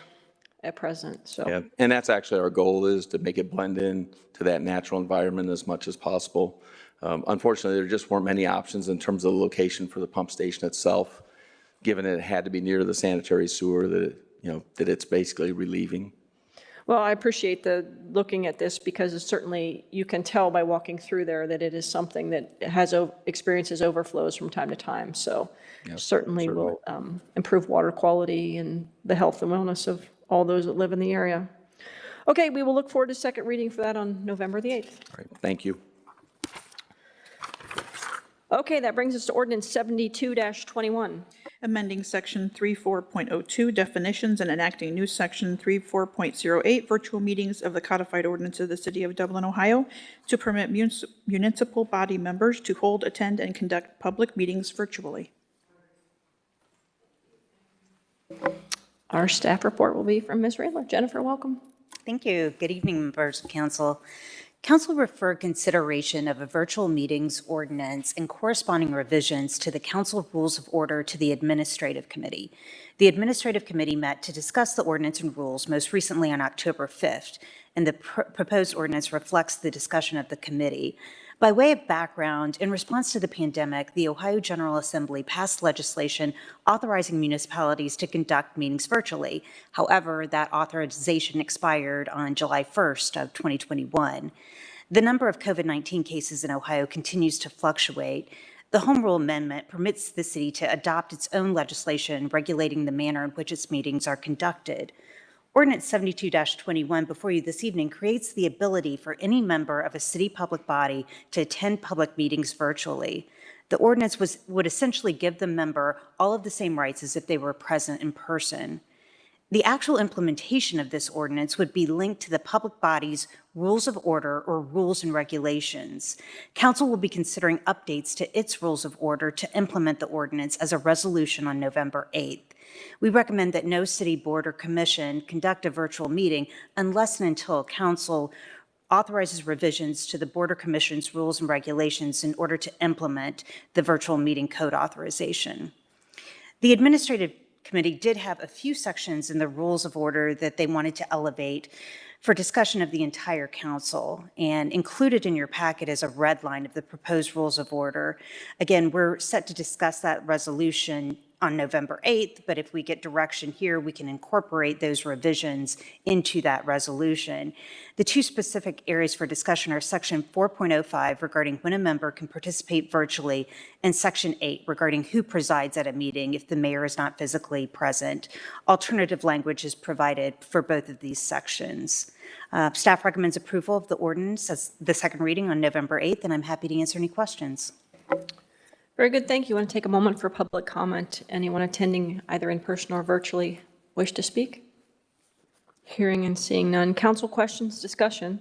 at present. So. Yeah, and that's actually our goal, is to make it blend in to that natural environment as much as possible. Unfortunately, there just weren't many options in terms of the location for the pump station itself, given it had to be near the sanitary sewer that it's basically relieving. Well, I appreciate looking at this, because it's certainly, you can tell by walking through there that it is something that experiences overflows from time to time. So certainly will improve water quality and the health and wellness of all those that live in the area. Okay, we will look forward to second reading for that on November the 8th. All right, thank you. Okay, that brings us to Ordinance 72-21. Amending Section 34.02 definitions and enacting new Section 34.08 virtual meetings of the codified ordinance of the City of Dublin, Ohio, to permit municipal body members to hold, attend, and conduct public meetings virtually. Our staff report will be from Ms. Radler. Jennifer, welcome. Thank you. Good evening, members of council. Council referred consideration of a virtual meetings ordinance and corresponding revisions to the council rules of order to the administrative committee. The administrative committee met to discuss the ordinance and rules most recently on October 5th, and the proposed ordinance reflects the discussion of the committee. By way of background, in response to the pandemic, the Ohio General Assembly passed legislation authorizing municipalities to conduct meetings virtually. However, that authorization expired on July 1st of 2021. The number of COVID-19 cases in Ohio continues to fluctuate. The Home Rule Amendment permits the city to adopt its own legislation regulating the manner in which its meetings are conducted. Ordinance 72-21 before you this evening creates the ability for any member of a city public body to attend public meetings virtually. The ordinance would essentially give the member all of the same rights as if they were present in person. The actual implementation of this ordinance would be linked to the public body's rules of order or rules and regulations. Council will be considering updates to its rules of order to implement the ordinance as a resolution on November 8th. We recommend that no city board or commission conduct a virtual meeting unless and until council authorizes revisions to the board or commission's rules and regulations in order to implement the virtual meeting code authorization. The administrative committee did have a few sections in the rules of order that they wanted to elevate for discussion of the entire council, and included in your packet is a red line of the proposed rules of order. Again, we're set to discuss that resolution on November 8th, but if we get direction here, we can incorporate those revisions into that resolution. The two specific areas for discussion are Section 4.05 regarding when a member can participate virtually, and Section 8 regarding who presides at a meeting if the mayor is not physically present. Alternative language is provided for both of these sections. Staff recommends approval of the ordinance as the second reading on November 8th, and I'm happy to answer any questions. Very good, thank you. Want to take a moment for public comment? Anyone attending either in person or virtually wish to speak? Hearing and seeing none. Council questions, discussion?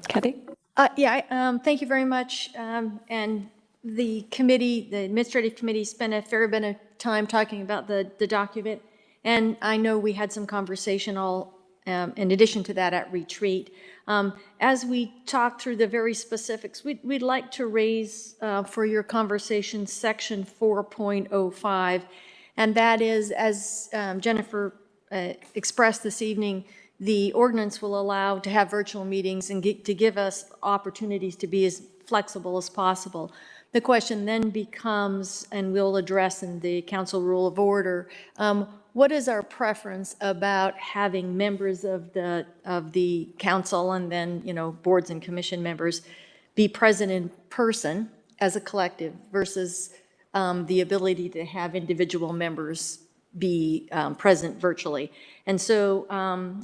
Kathy? Thank you very much. And the committee, the administrative committee spent a fair bit of time talking about the document. And I know we had some conversation in addition to that at retreat. As we talk through the very specifics, we'd like to raise for your conversation Section 4.05. And that is, as Jennifer expressed this evening, the ordinance will allow to have virtual meetings and to give us opportunities to be as flexible as possible. The question then becomes, and we'll address in the council rule of order, what is our preference about having members of the council and then, boards and commission members be present in person as a collective versus the ability to have individual members be present virtually. And so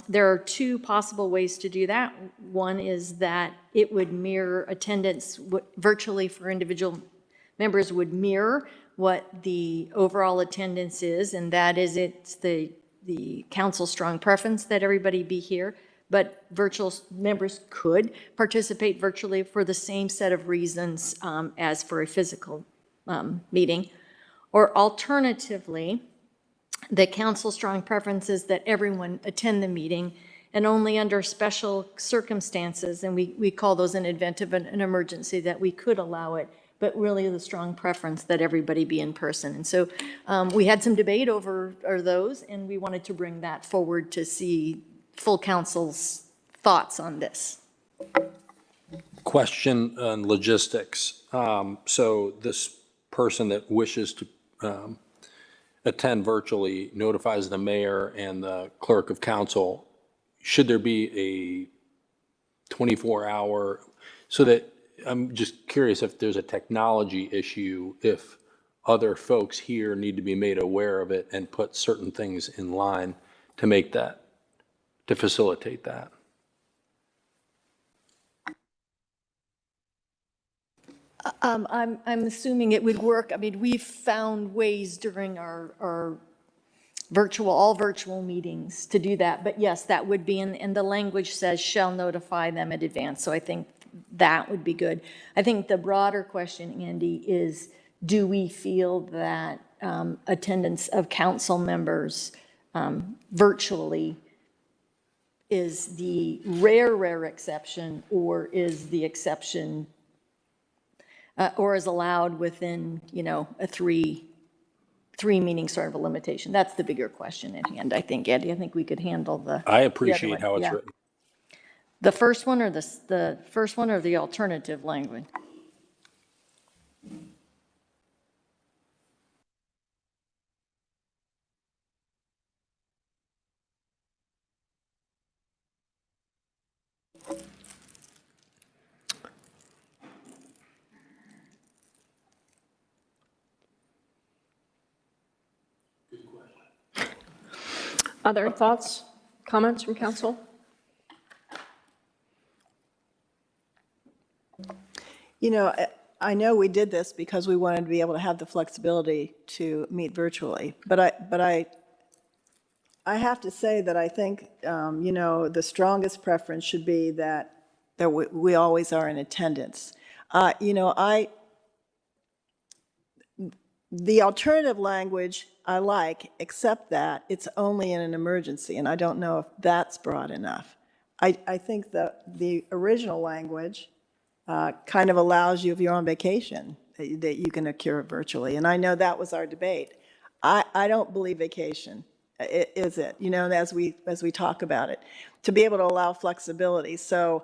there are two possible ways to do that. One is that it would mirror attendance virtually for individual members would mirror what the overall attendance is, and that is it's the council's strong preference that everybody be here, but virtual members could participate virtually for the same set of reasons as for a physical meeting. Or alternatively, the council's strong preference is that everyone attend the meeting, and only under special circumstances, and we call those an event of an emergency, that we could allow it, but really the strong preference that everybody be in person. And so we had some debate over those, and we wanted to bring that forward to see full council's thoughts on this. Question on logistics. So this person that wishes to attend virtually notifies the mayor and the clerk of council. Should there be a 24-hour, so that, I'm just curious if there's a technology issue, if other folks here need to be made aware of it and put certain things in line to make that, to facilitate that. I'm assuming it would work. I mean, we've found ways during our all virtual meetings to do that. But yes, that would be, and the language says shall notify them in advance. So I think that would be good. I think the broader question, Andy, is do we feel that attendance of council members virtually is the rare exception, or is the exception or is allowed within, a three meeting sort of a limitation? That's the bigger question at hand, I think, Andy. I think we could handle the. I appreciate how it's written. The first one or the first one or the alternative language? Other thoughts, comments from council? I know we did this because we wanted to be able to have the flexibility to meet virtually, but I have to say that I think, the strongest preference should be that we always are in attendance. The alternative language I like, except that it's only in an emergency, and I don't know if that's broad enough. I think that the original language kind of allows you, if you're on vacation, that you can occur virtually. And I know that was our debate. I don't believe vacation is it, as we talk about it, to be able to allow flexibility. So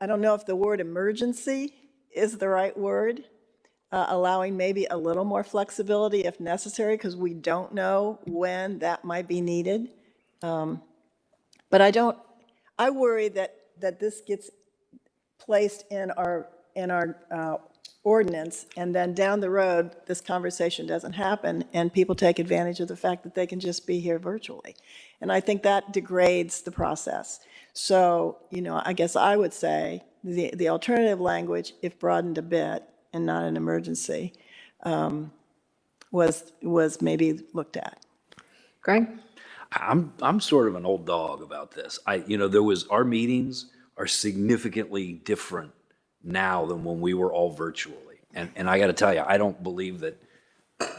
I don't know if the word emergency is the right word. allowing maybe a little more flexibility if necessary, because we don't know when that might be needed. But I worry that this gets placed in our ordinance, and then down the road, this conversation doesn't happen, and people take advantage of the fact that they can just be here virtually. And I think that degrades the process. So, I guess I would say the alternative language, if broadened a bit and not an emergency, was maybe looked at. Greg? I'm sort of an old dog about this. Our meetings are significantly different now than when we were all virtually. And I got to tell you, I don't believe that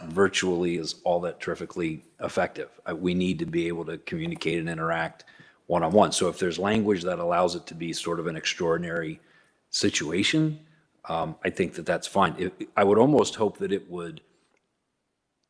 virtually is all that terrifically effective. We need to be able to communicate and interact one-on-one. So if there's language that allows it to be sort of an extraordinary situation, I think that that's fine. I would almost hope that it would,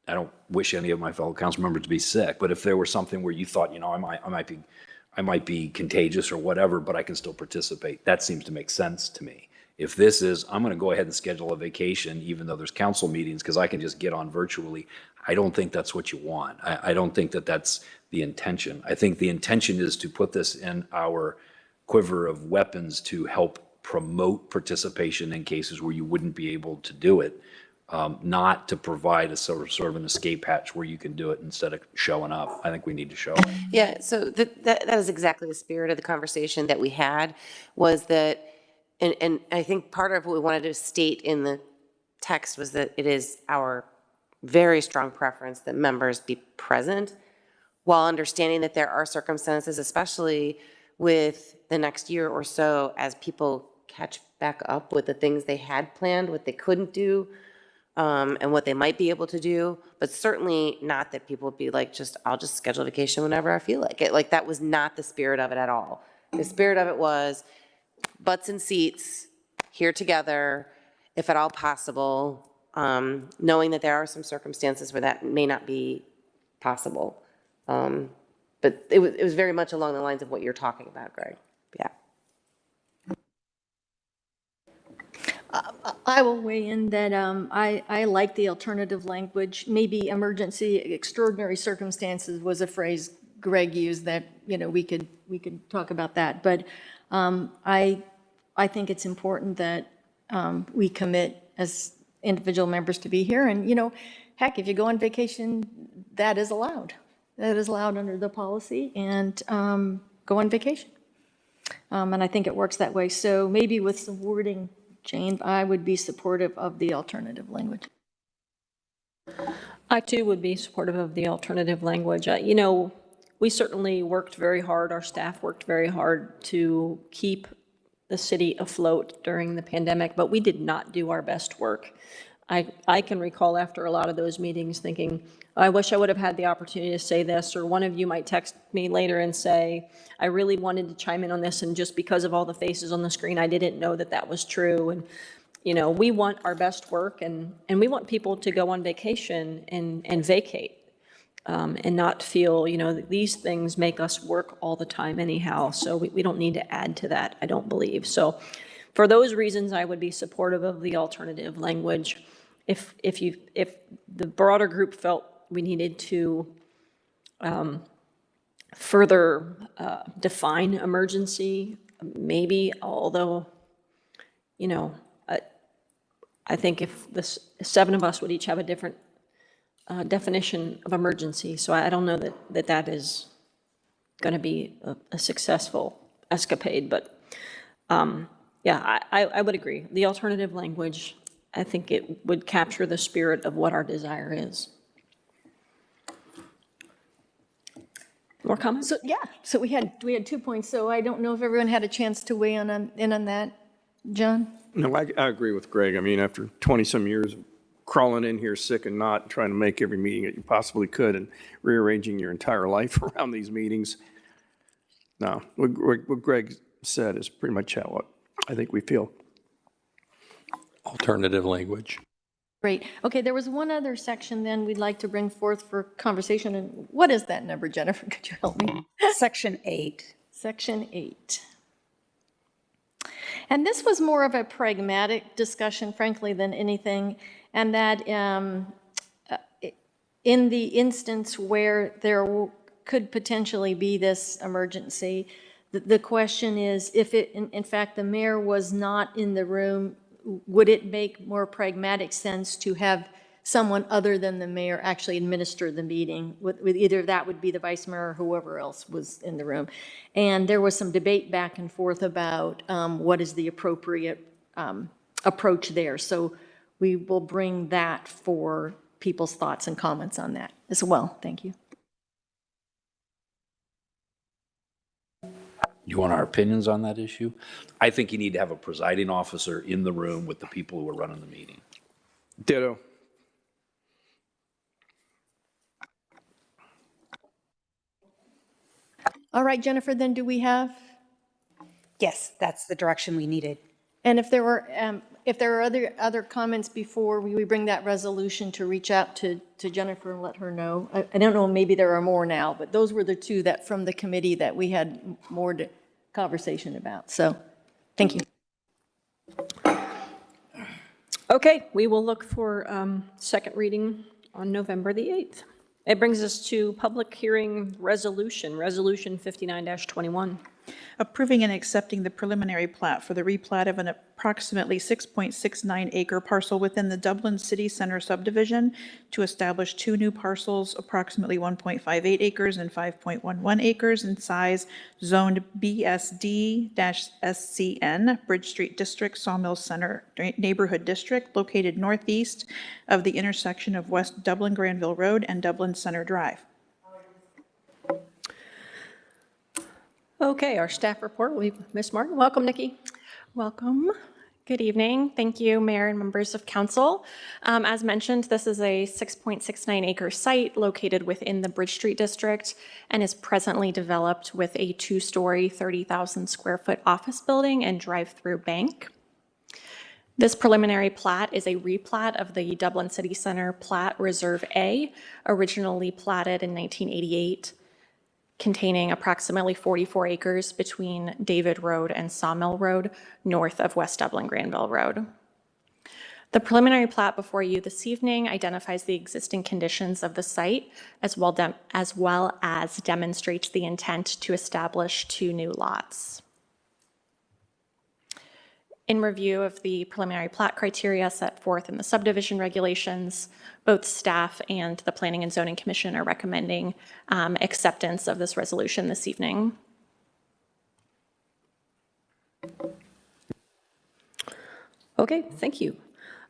I don't wish any of my fellow council members to be sick, but if there were something where you thought, I might be contagious or whatever, but I can still participate, that seems to make sense to me. If this is, I'm going to go ahead and schedule a vacation, even though there's council meetings, because I can just get on virtually, I don't think that's what you want. I don't think that that's the intention. I think the intention is to put this in our quiver of weapons to help promote participation in cases where you wouldn't be able to do it, not to provide a sort of an escape hatch where you can do it instead of showing up. I think we need to show up. Yeah, so that is exactly the spirit of the conversation that we had, was that, and I think part of what we wanted to state in the text was that it is our very strong preference that members be present, while understanding that there are circumstances, especially with the next year or so, as people catch back up with the things they had planned, what they couldn't do, and what they might be able to do, but certainly not that people would be like, I'll just schedule a vacation whenever I feel like it. Like, that was not the spirit of it at all. The spirit of it was butts in seats, here together, if at all possible, knowing that there are some circumstances where that may not be possible. But it was very much along the lines of what you're talking about, Greg. Yeah. I will weigh in that I like the alternative language. Maybe emergency, extraordinary circumstances was a phrase Greg used that, we could talk about that. But I think it's important that we commit as individual members to be here. And, heck, if you go on vacation, that is allowed. That is allowed under the policy, and go on vacation. And I think it works that way. So maybe with some wording, Jane, I would be supportive of the alternative language. I too would be supportive of the alternative language. We certainly worked very hard, our staff worked very hard to keep the city afloat during the pandemic, but we did not do our best work. I can recall after a lot of those meetings thinking, I wish I would have had the opportunity to say this, or one of you might text me later and say, I really wanted to chime in on this, and just because of all the faces on the screen, I didn't know that that was true. And, we want our best work, and we want people to go on vacation and vacate, and not feel, that these things make us work all the time anyhow. So we don't need to add to that, I don't believe. So for those reasons, I would be supportive of the alternative language. If the broader group felt we needed to further define emergency, maybe, although, I think if the 7 of us would each have a different definition of emergency, so I don't know that is going to be a successful escapade, but yeah, I would agree. The alternative language, I think it would capture the spirit of what our desire is. More comments? So, yeah, so we had 2 points, so I don't know if everyone had a chance to weigh in on that. John? No, I agree with Greg. I mean, after 20-some years of crawling in here sick and not, trying to make every meeting that you possibly could and rearranging your entire life around these meetings, no, what Greg said is pretty much what I think we feel. Alternative language. Great. Okay, there was one other section then we'd like to bring forth for conversation. And what is that number, Jennifer? Could you help me? Section 8. Section 8. And this was more of a pragmatic discussion, frankly, than anything, and that in the instance where there could potentially be this emergency, the question is, if it, in fact, the mayor was not in the room, would it make more pragmatic sense to have someone other than the mayor actually administer the meeting? With either that would be the vice mayor or whoever else was in the room. And there was some debate back and forth about what is the appropriate approach there. So we will bring that for people's thoughts and comments on that as well. Thank you. You want our opinions on that issue? I think you need to have a presiding officer in the room with the people who are running the meeting. Ditto. All right, Jennifer, then do we have? Yes, that's the direction we needed. And if there are other comments before we bring that resolution, to reach out to Jennifer and let her know. I don't know, maybe there are more now, but those were the two that from the committee that we had more conversation about. So, thank you. Okay, we will look for second reading on November the 8th. It brings us to public hearing resolution, Resolution 59-21. Approving and accepting the preliminary plat for the replat of an approximately 6.69 acre parcel within the Dublin City Center subdivision to establish two new parcels, approximately 1.58 acres and 5.11 acres in size, zoned BSD-SCN, Bridge Street District, Sawmill Center Neighborhood District, located northeast of the intersection of West Dublin Granville Road and Dublin Center Drive. Okay, our staff report, Ms. Martin. Welcome, Nikki. Welcome. Good evening. Thank you, Mayor and members of council. As mentioned, this is a 6.69 acre site located within the Bridge Street District and is presently developed with a 2-story, 30,000 square foot office building and drive-through bank. This preliminary plat is a replat of the Dublin City Center Plat Reserve A, originally platted in 1988. Containing approximately 44 acres between David Road and Sawmill Road, north of West Dublin Granville Road. The preliminary plat before you this evening identifies the existing conditions of the site, as well as demonstrates the intent to establish two new lots. In review of the preliminary plat criteria set forth in the subdivision regulations, both staff and the Planning and Zoning Commission are recommending acceptance of this resolution this evening. Okay, thank you.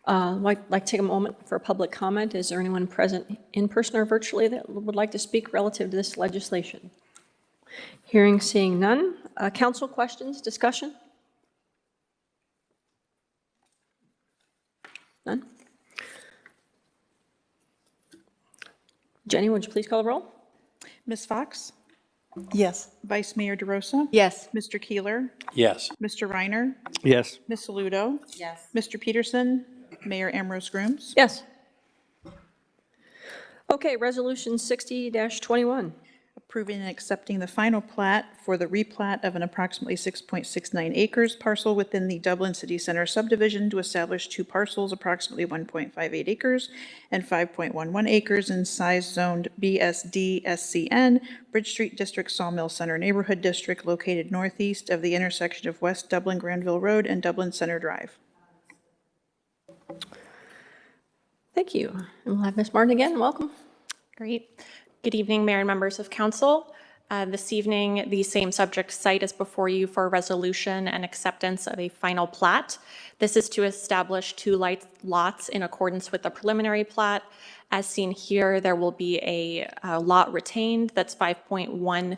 I'd like to take a moment for public comment. Is there anyone present in person or virtually that would like to speak relative to this legislation? Hearing, seeing none. Council questions, discussion? None? Jenny, would you please call the roll? Ms. Fox? Yes. Vice Mayor DeRosa? Yes. Mr. Keeler? Yes. Mr. Reiner? Yes. Ms. Saludo? Yes. Mr. Peterson? Mayor Ambrose Grooms? Yes. Okay, Resolution 60-21. Approving and accepting the final plat for the replat of an approximately 6.69 acres parcel within the Dublin City Center subdivision to establish two parcels approximately 1.58 acres and 5.11 acres in size, zoned BSD-SCN, Bridge Street District, Sawmill Center Neighborhood District, located northeast of the intersection of West Dublin Granville Road and Dublin Center Drive. Thank you. And we'll have Ms. Martin again. Welcome. Great. Good evening, Mayor and members of council. This evening, the same subject site is before you for resolution and acceptance of a final plat. This is to establish two lots in accordance with the preliminary plat. As seen here, there will be a lot retained that's 5.1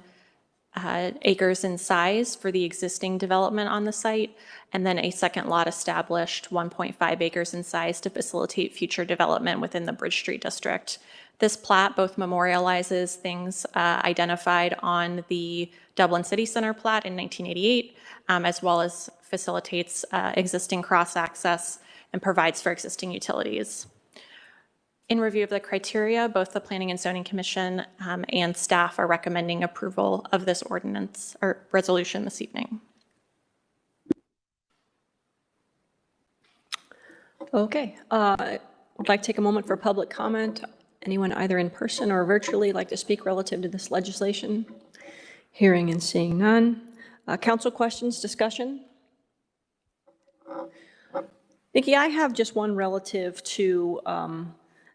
acres in size for the existing development on the site, and then a second lot established 1.5 acres in size to facilitate future development within the Bridge Street District. This plat both memorializes things identified on the Dublin City Center plat in 1988, as well as facilitates existing cross-access and provides for existing utilities. In review of the criteria, both the Planning and Zoning Commission and staff are recommending approval of this ordinance or resolution this evening. Okay, would like to take a moment for public comment. Anyone either in person or virtually like to speak relative to this legislation? Hearing and seeing none. Council questions, discussion? Nikki, I have just one relative to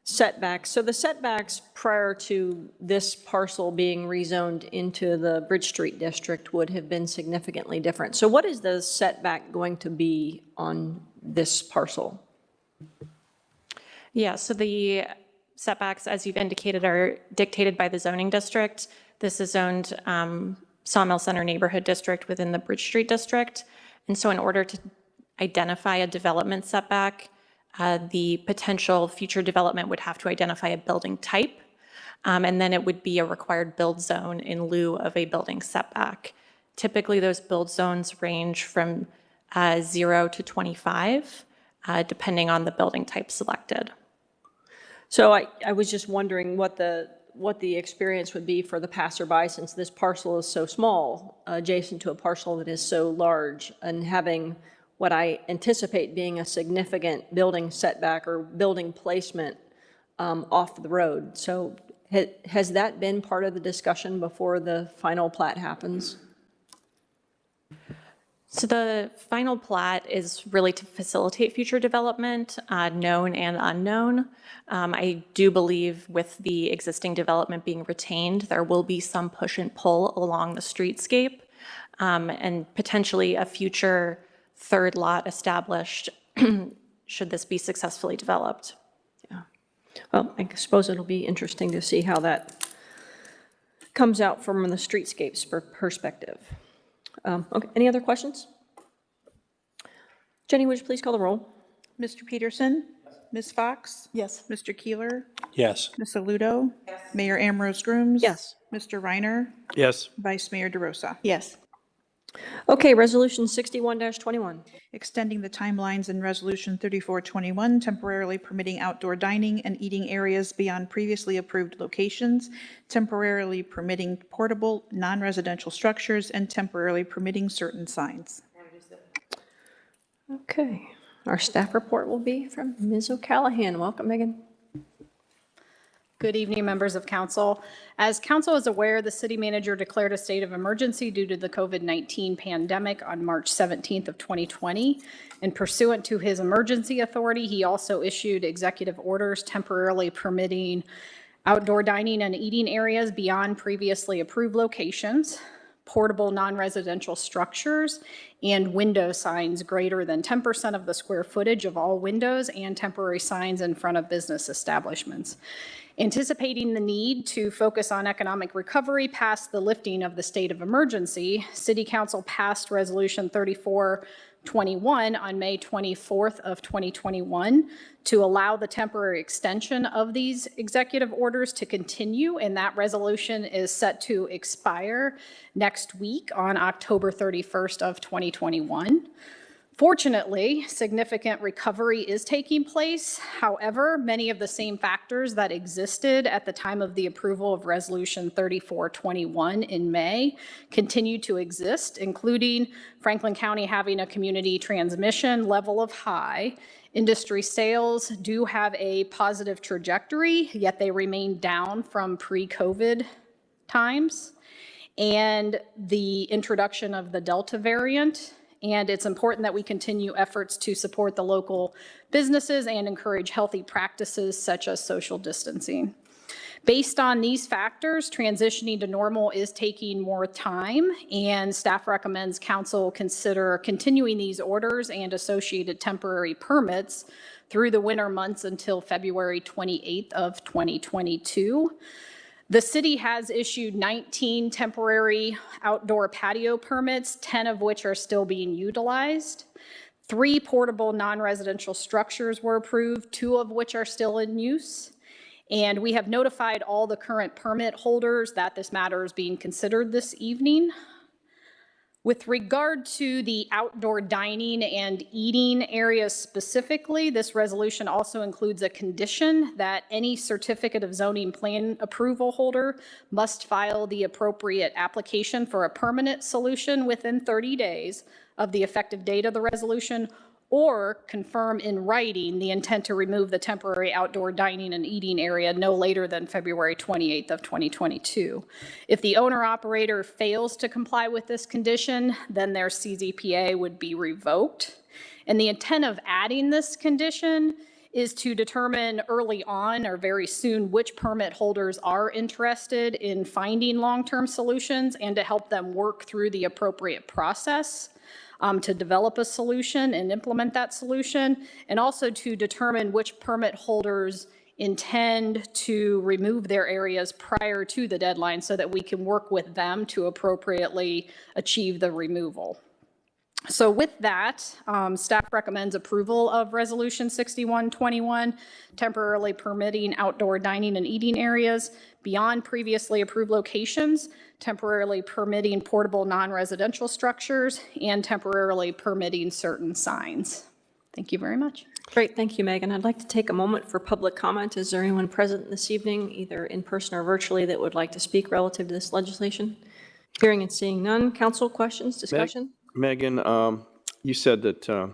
setbacks. So the setbacks prior to this parcel being rezoned into the Bridge Street district would have been significantly different. So what is the setback going to be on this parcel? Yeah, so the setbacks, as you've indicated, are dictated by the zoning district. This is zoned Sawmill Center Neighborhood District within the Bridge Street District. And so in order to identify a development setback, the potential future development would have to identify a building type, and then it would be a required build zone in lieu of a building setback. Typically, those build zones range from 0 to 25, depending on the building type selected. So I was just wondering what the experience would be for the passerby, since this parcel is so small, adjacent to a parcel that is so large, and having what I anticipate being a significant building setback or building placement off the road. So has that been part of the discussion before the final plat happens? So the final plat is really to facilitate future development, known and unknown. I do believe with the existing development being retained, there will be some push and pull along the streetscape, and potentially a future third lot established should this be successfully developed. Yeah. Well, I suppose it'll be interesting to see how that comes out from the streetscapes perspective. Okay, any other questions? Jenny, would you please call the roll? Mr. Peterson? Ms. Fox? Yes. Mr. Keeler? Yes. Ms. Aludo? Yes. Mayor Ambrose Grooms? Yes. Mr. Reiner? Yes. Vice Mayor DeRosa? Yes. Okay, Resolution 61-21. Extending the timelines in Resolution 3421, temporarily permitting outdoor dining and eating areas beyond previously approved locations, temporarily permitting portable, non-residential structures, and temporarily permitting certain signs. Okay, our staff report will be from Ms. O'Callahan. Welcome, Megan. Good evening, members of council. As council is aware, the city manager declared a state of emergency due to the COVID-19 pandemic on March 17th of 2020. And pursuant to his emergency authority, he also issued executive orders temporarily permitting outdoor dining and eating areas beyond previously approved locations, portable non-residential structures, and window signs greater than 10% of the square footage of all windows, and temporary signs in front of business establishments. Anticipating the need to focus on economic recovery past the lifting of the state of emergency, City Council passed Resolution 3421 on May 24th of 2021 to allow the temporary extension of these executive orders to continue, and that resolution is set to expire next week on October 31st of 2021. Fortunately, significant recovery is taking place. However, many of the same factors that existed at the time of the approval of Resolution 3421 in May continue to exist, including Franklin County having a community transmission level of high. Industry sales do have a positive trajectory, yet they remain down from pre-COVID times. And the introduction of the Delta variant. And it's important that we continue efforts to support the local businesses and encourage healthy practices such as social distancing. Based on these factors, transitioning to normal is taking more time, and staff recommends council consider continuing these orders and associated temporary permits through the winter months until February 28th of 2022. The city has issued 19 temporary outdoor patio permits, 10 of which are still being utilized. 3 portable non-residential structures were approved, 2 of which are still in use. And we have notified all the current permit holders that this matter is being considered this evening. With regard to the outdoor dining and eating areas specifically, this resolution also includes a condition that any certificate of zoning plan approval holder must file the appropriate application for a permanent solution within 30 days of the effective date of the resolution, or confirm in writing the intent to remove the temporary outdoor dining and eating area no later than February 28th of 2022. If the owner-operator fails to comply with this condition, then their CZPA would be revoked. And the intent of adding this condition is to determine early on or very soon which permit holders are interested in finding long-term solutions and to help them work through the appropriate process to develop a solution and implement that solution, and also to determine which permit holders intend to remove their areas prior to the deadline so that we can work with them to appropriately achieve the removal. So with that, staff recommends approval of Resolution 6121, temporarily permitting outdoor dining and eating areas beyond previously approved locations, temporarily permitting portable non-residential structures, and temporarily permitting certain signs. Thank you very much. Great, thank you, Megan. I'd like to take a moment for public comment. Is there anyone present this evening, either in person or virtually, that would like to speak relative to this legislation? Hearing and seeing none. Council, questions, discussion? Megan, you said that, okay,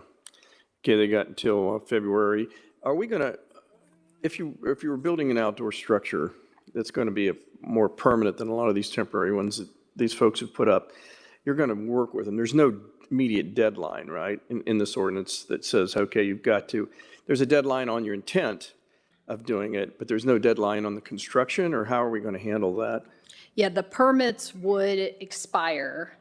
they got until February. Are we going to, if you were building an outdoor structure that's going to be more permanent than a lot of these temporary ones that these folks have put up, you're going to work with them. There's no immediate deadline, right, in this ordinance that says, okay, you've got to, there's a deadline on your intent of doing it, but there's no deadline on the construction, or how are we going to handle that? Yeah, the permits would expire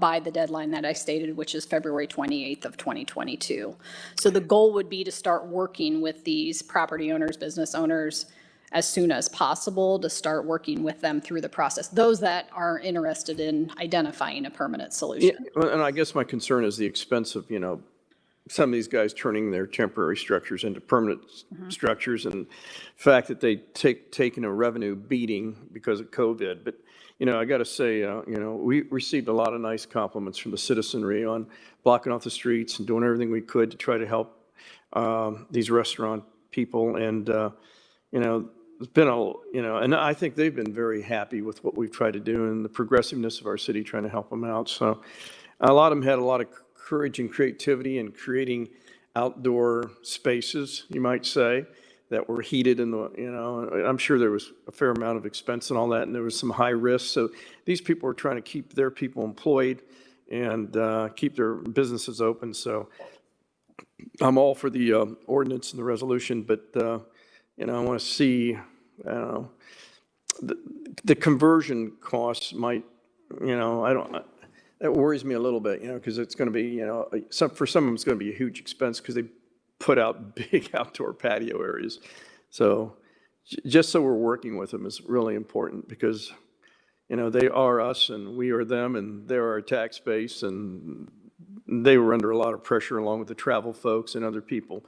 by the deadline that I stated, which is February 28th of 2022. So the goal would be to start working with these property owners, business owners, as soon as possible, to start working with them through the process, those that are interested in identifying a permanent solution. Yeah, well, and I guess my concern is the expense of, some of these guys turning their temporary structures into permanent structures, and the fact that they taken a revenue beating because of COVID. But, I got to say, we received a lot of nice compliments from the citizenry on blocking off the streets and doing everything we could to try to help these restaurant people. And, it's been and I think they've been very happy with what we've tried to do and the progressiveness of our city trying to help them out. So a lot of them had a lot of courage and creativity in creating outdoor spaces, you might say, that were heated in the, I'm sure there was a fair amount of expense and all that, and there was some high risk. So these people are trying to keep their people employed and keep their businesses open. So I'm all for the ordinance and the resolution, but, I want to see, the conversion costs might, that worries me a little bit, because it's going to be, for some of them, it's going to be a huge expense because they put out big outdoor patio areas. So just so we're working with them is really important, because, they are us and we are them, and they're our tax base, and they were under a lot of pressure along with the travel folks and other people,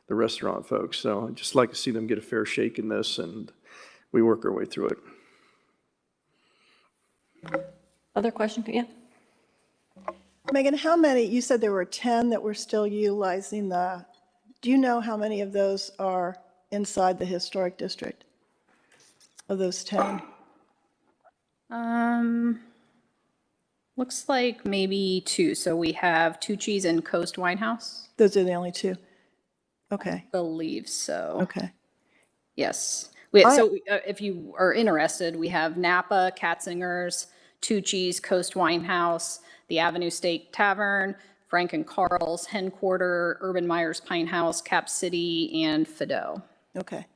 the restaurant folks. So I'd just like to see them get a fair shake in this, and we work our way through it. Other question? Yeah. Megan, how many, you said there were 10 that were still utilizing do you know how many of those are inside the historic district, of those 10? Looks like maybe 2. So we have Two Cheese and Coast Winehouse. Those are the only 2? Okay. Believe so. Okay. Yes. If you are interested, we have Napa, Katzinger's, Two Cheese, Coast Winehouse, the Avenue Steak Tavern, Frank and Carl's, Hen Quarter, Urban Meyer's Pine House, Cap City, and Fido. Okay.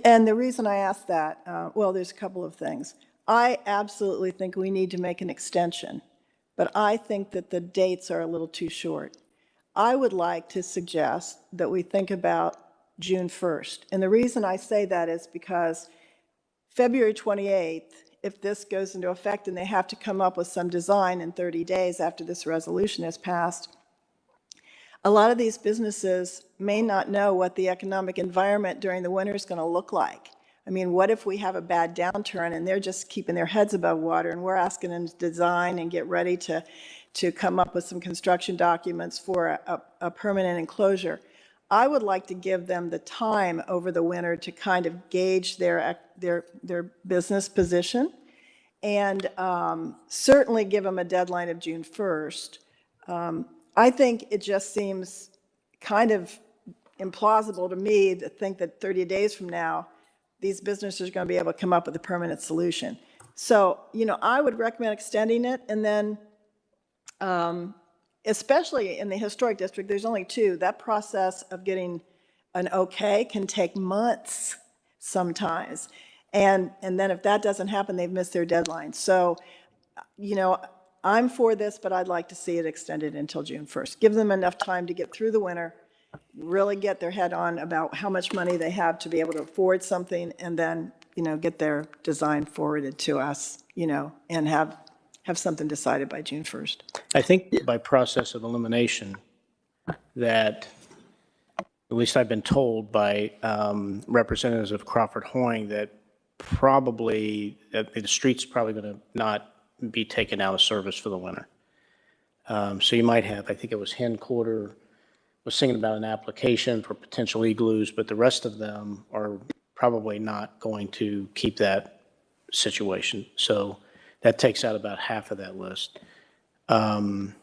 And the reason I asked that, well, there's a couple of things. I absolutely think we need to make an extension, but I think that the dates are a little too short. I would like to suggest that we think about June 1st. And the reason I say that is because February 28th, if this goes into effect and they have to come up with some design in 30 days after this resolution is passed, a lot of these businesses may not know what the economic environment during the winter is going to look like. I mean, what if we have a bad downturn and they're just keeping their heads above water, and we're asking them to design and get ready to come up with some construction documents for a permanent enclosure? I would like to give them the time over the winter to kind of gauge their business position, and certainly give them a deadline of June 1st. I think it just seems kind of implausible to me to think that 30 days from now, these businesses are going to be able to come up with a permanent solution. So, I would recommend extending it, and then, especially in the historic district, there's only 2. That process of getting an okay can take months sometimes. And then if that doesn't happen, they've missed their deadline. So, I'm for this, but I'd like to see it extended until June 1st. Give them enough time to get through the winter, really get their head on about how much money they have to be able to afford something, and then, get their design forwarded to us, and have something decided by June 1st. I think by process of elimination that, at least I've been told by representatives of Crawford Hoying, that probably the street's probably going to not be taken out of service for the winter. So you might have, I think it was Hen Quarter was thinking about an application for potential igloos, but the rest of them are probably not going to keep that situation. So that takes out about half of that list. Then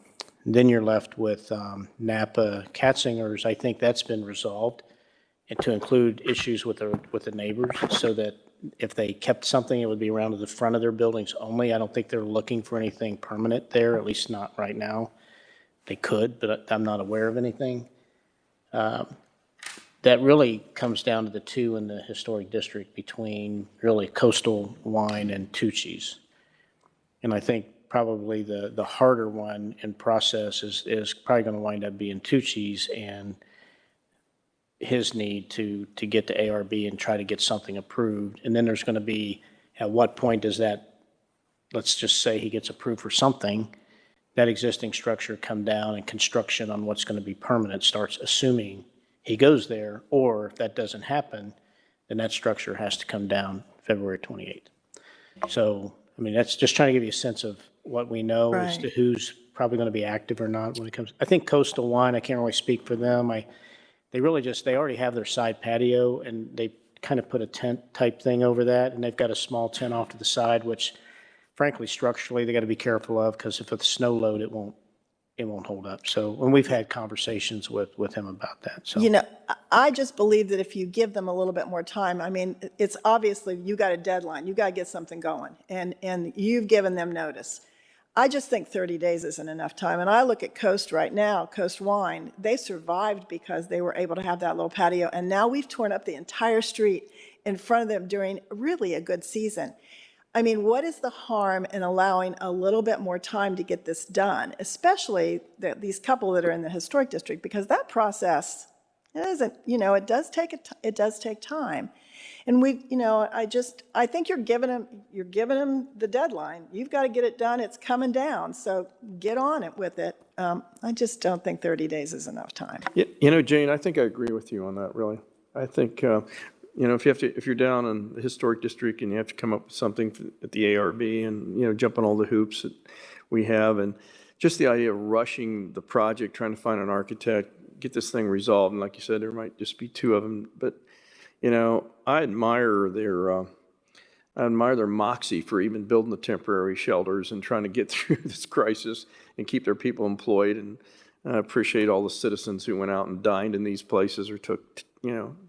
you're left with Napa Katzingers. I think that's been resolved, and to include issues with the neighbors, so that if they kept something, it would be around to the front of their buildings only. I don't think they're looking for anything permanent there, at least not right now. They could, but I'm not aware of anything. That really comes down to the 2 in the historic district between really Coastal Wine and Tucci's. And I think probably the harder one in process is probably going to wind up being Tucci's, and his need to get to ARB and try to get something approved. And then there's going to be, at what point does that, let's just say he gets approved for something, that existing structure come down and construction on what's going to be permanent starts, assuming he goes there, or if that doesn't happen, then that structure has to come down February 28th. So, I mean, that's just trying to give you a sense of what we know as to who's probably going to be active or not when it comes. I think Coastal Wine, I can't really speak for them. They already have their side patio, and they kind of put a tent type thing over that, and they've got a small tent off to the side, which frankly, structurally, they got to be careful of, because if it's snow load, it won't hold up. So, and we've had conversations with him about that. So, I just believe that if you give them a little bit more time, I mean, it's obviously you got a deadline, you got to get something going, and you've given them notice. I just think 30 days isn't enough time. And I look at Coast right now, Coast Wine, they survived because they were able to have that little patio. And now we've torn up the entire street in front of them during really a good season. I mean, what is the harm in allowing a little bit more time to get this done, especially these couple that are in the historic district, because that process, it isn't, it does take time. And I think you're giving them the deadline. You've got to get it done. It's coming down. So get on it with it. I just don't think 30 days is enough time. Jane, I think I agree with you on that, really. I think, if you're down in the historic district and you have to come up with something at the ARB and, jump on all the hoops that we have, and just the idea of rushing the project, trying to find an architect, get this thing resolved. And like you said, there might just be 2 of them, but I admire their moxie for even building the temporary shelters and trying to get through this crisis and keep their people employed. And I appreciate all the citizens who went out and dined in these places or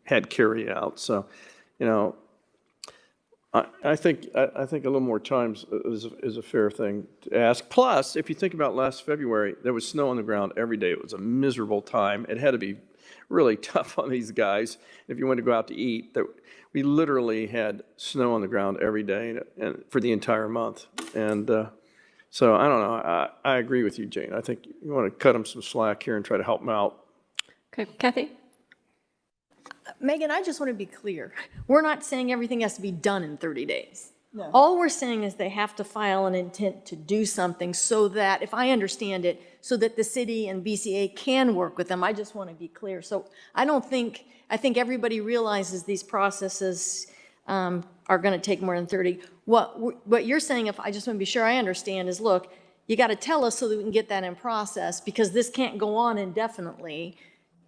had carry out. So, I think a little more time is a fair thing to ask. Plus, if you think about last February, there was snow on the ground every day. It was a miserable time. It had to be really tough on these guys. If you wanted to go out to eat, we literally had snow on the ground every day and for the entire month. And so I don't know. I agree with you, Jane. I think you want to cut them some slack here and try to help them out. Okay, Kathy? Megan, I just want to be clear. We're not saying everything has to be done in 30 days. No. All we're saying is they have to file an intent to do something so that, if I understand it, so that the city and BCA can work with them. I just want to be clear. So I think everybody realizes these processes are going to take more than 30. What you're saying, if I just want to be sure I understand, is look, you got to tell us so that we can get that in process, because this can't go on indefinitely.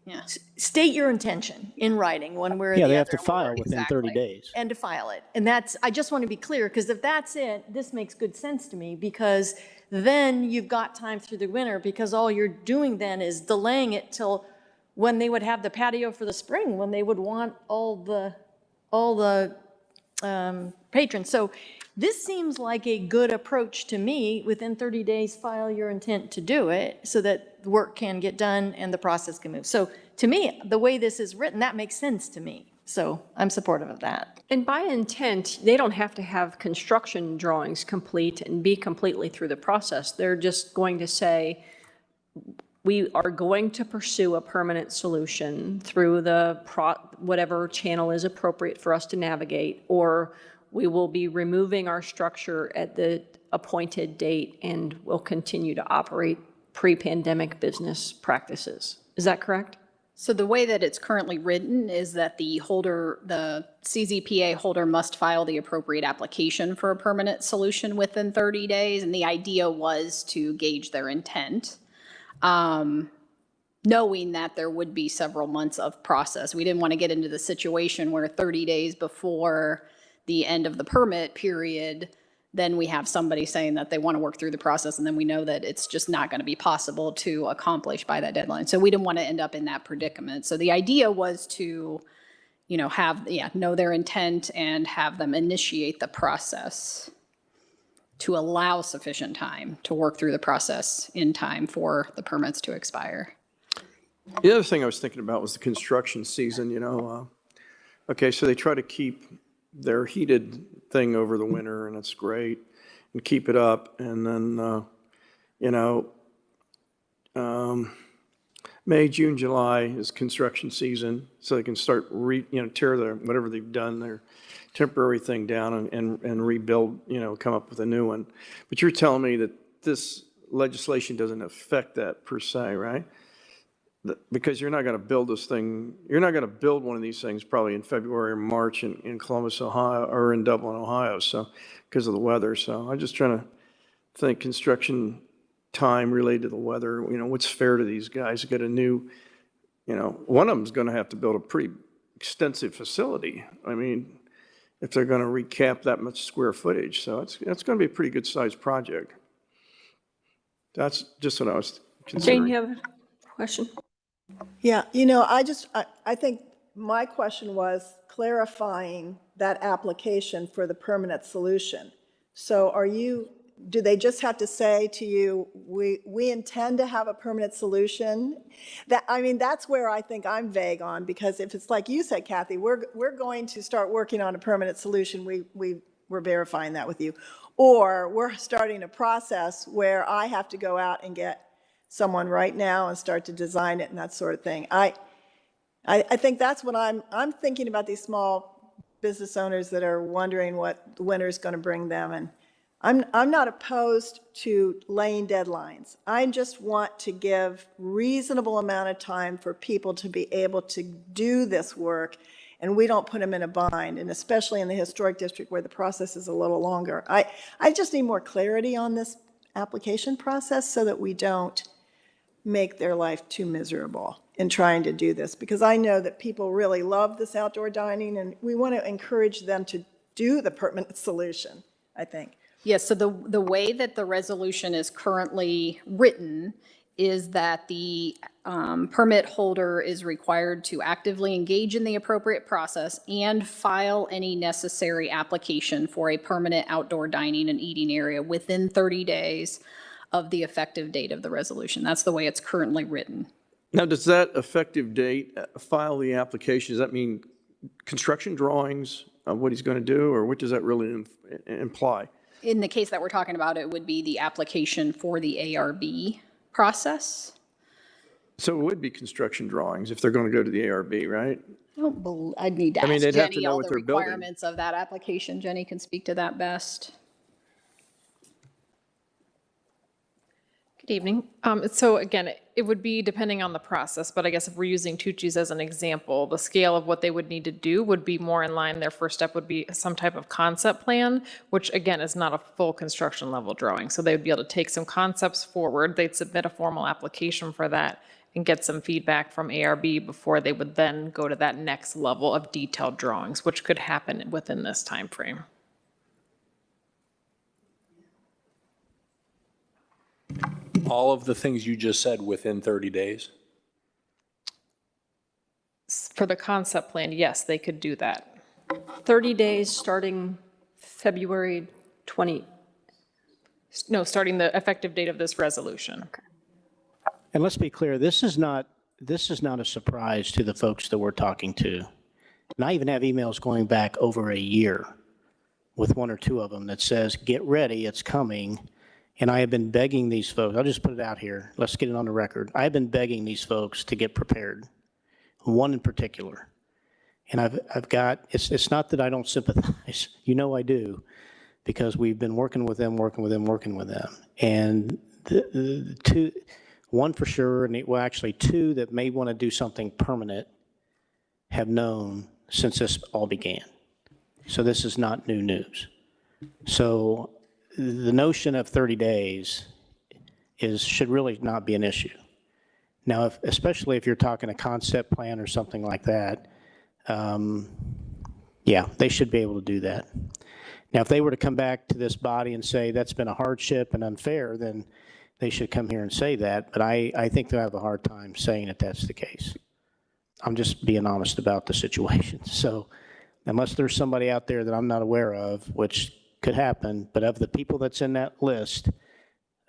Yeah. State your intention in writing, one way or the other. they have to file within 30 days. And to file it. And I just want to be clear, because if that's it, this makes good sense to me, because then you've got time through the winter, because all you're doing then is delaying it till when they would have the patio for the spring, when they would want all the patrons. So this seems like a good approach to me. Within 30 days, file your intent to do it so that the work can get done and the process can move. So to me, the way this is written, that makes sense to me. So I'm supportive of that. And by intent, they don't have to have construction drawings complete and be completely through the process. They're just going to say, we are going to pursue a permanent solution through the whatever channel is appropriate for us to navigate, or we will be removing our structure at the appointed date and will continue to operate pre-pandemic business practices. Is that correct? So the way that it's currently written is that the CZPA holder must file the appropriate application for a permanent solution within 30 days. And the idea was to gauge their intent, knowing that there would be several months of process. We didn't want to get into the situation where 30 days before the end of the permit period, then we have somebody saying that they want to work through the process, and then we know that it's just not going to be possible to accomplish by that deadline. So we didn't want to end up in that predicament. So the idea was to, know their intent and have them initiate the process to allow sufficient time to work through the process in time for the permits to expire. The other thing I was thinking about was the construction season, Okay, so they try to keep their heated thing over the winter, and it's great, and keep it up. And then, May, June, July is construction season, so they can start tear whatever they've done, their temporary thing down and rebuild, come up with a new one. But you're telling me that this legislation doesn't affect that per se, right? Because you're not going to build this thing, you're not going to build one of these things probably in February or March in Columbus, Ohio, or in Dublin, Ohio, so, because of the weather. So I'm just trying to think construction time related to the weather, what's fair to these guys to get a new, one of them's going to have to build a pretty extensive facility. I mean, if they're going to recap that much square footage. So it's going to be a pretty good sized project. That's just what I was considering. Jane, you have a question? Yeah, I think my question was clarifying that application for the permanent solution. So do they just have to say to you, we intend to have a permanent solution? That's where I think I'm vague on, because if it's like you said, Kathy, we're going to start working on a permanent solution, we're verifying that with you. Or we're starting a process where I have to go out and get someone right now and start to design it and that sort of thing. I think that's what I'm thinking about, these small business owners that are wondering what the winter is going to bring them. And I'm not opposed to laying deadlines. I just want to give reasonable amount of time for people to be able to do this work, and we don't put them in a bind, and especially in the historic district where the process is a little longer. I just need more clarity on this application process so that we don't make their life too miserable in trying to do this, because I know that people really love this outdoor dining, and we want to encourage them to do the permanent solution, I think. Yes, so the way that the resolution is currently written is that the permit holder is required to actively engage in the appropriate process and file any necessary application for a permanent outdoor dining and eating area within 30 days of the effective date of the resolution. That's the way it's currently written. Now, does that effective date, file the application, does that mean construction drawings of what he's going to do, or what does that really imply? In the case that we're talking about, it would be the application for the ARB process. So it would be construction drawings if they're going to go to the ARB, right? I'd need to ask they'd have to Jenny know all what the they're building. requirements of that application. Jenny can speak to that best. Good evening. So again, it would be depending on the process, but I guess if we're using Tucci's as an example, the scale of what they would need to do would be more in line. Their first step would be some type of concept plan, which again is not a full construction level drawing. So they would be able to take some concepts forward. They'd submit a formal application for that and get some feedback from ARB before they would then go to that next level of detailed drawings, which could happen within this time frame. All of the things you just said within 30 days? For the concept plan, yes, they could do that. 30 days starting February 20. No, starting the effective date of this resolution. And let's be clear, this is not a surprise to the folks that we're talking to. And I even have emails going back over a year with one or two of them that says, get ready, it's coming. And I have been begging these folks, I'll just put it out here, let's get it on the record. I've been begging these folks to get prepared, one in particular. And I've got, it's not that I don't sympathize, you know I do, because we've been working with them. And the two, one for sure, and well, actually two that may want to do something permanent have known since this all began. So this is not new news. So the notion of 30 days should really not be an issue. Now, especially if you're talking a concept plan or something like that, yeah, they should be able to do that. Now, if they were to come back to this body and say that's been a hardship and unfair, then they should come here and say that. But I think they'll have a hard time saying that that's the case. I'm just being honest about the situation. So unless there's somebody out there that I'm not aware of, which could happen, but of the people that's in that list,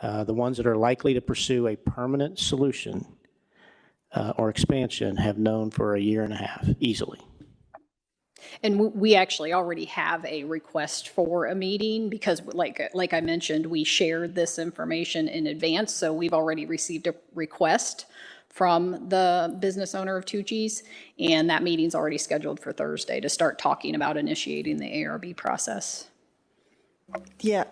the ones that are likely to pursue a permanent solution or expansion have known for a year and a half, easily. And we actually already have a request for a meeting because like I mentioned, we shared this information in advance. So we've already received a request from the business owner of Tucci's, and that meeting's already scheduled for Thursday to start talking about initiating the ARB process. Yeah,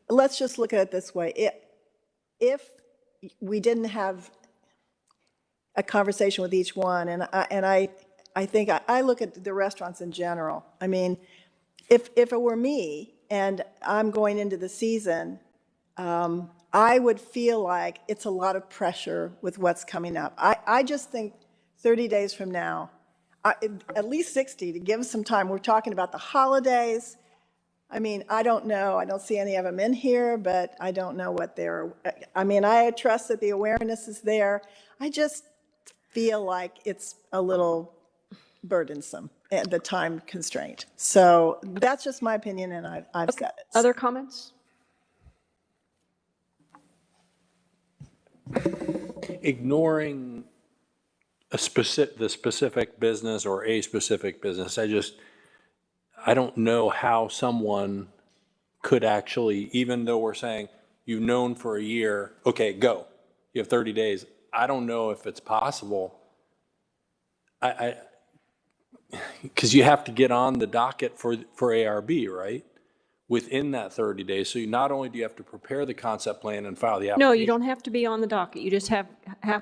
let's just look at it this way. If we didn't have a conversation with each one, and I think I look at the restaurants in general. I mean, if it were me and I'm going into the season, I would feel like it's a lot of pressure with what's coming up. I just think 30 days from now, at least 60 to give us some time. We're talking about the holidays. I mean, I don't know. I don't see any of them in here, but I don't know what they're, I mean, I trust that the awareness is there. I just feel like it's a little burdensome, the time constraint. So that's just my opinion, and I've said it. Other comments? Ignoring the specific business or a specific business, I don't know how someone could actually, even though we're saying you've known for a year, okay, go, you have 30 days. I don't know if it's possible. Because you have to get on the docket for ARB, right? Within that 30 days. So not only do you have to prepare the concept plan and file the application. No, you don't have to be on the docket. You just have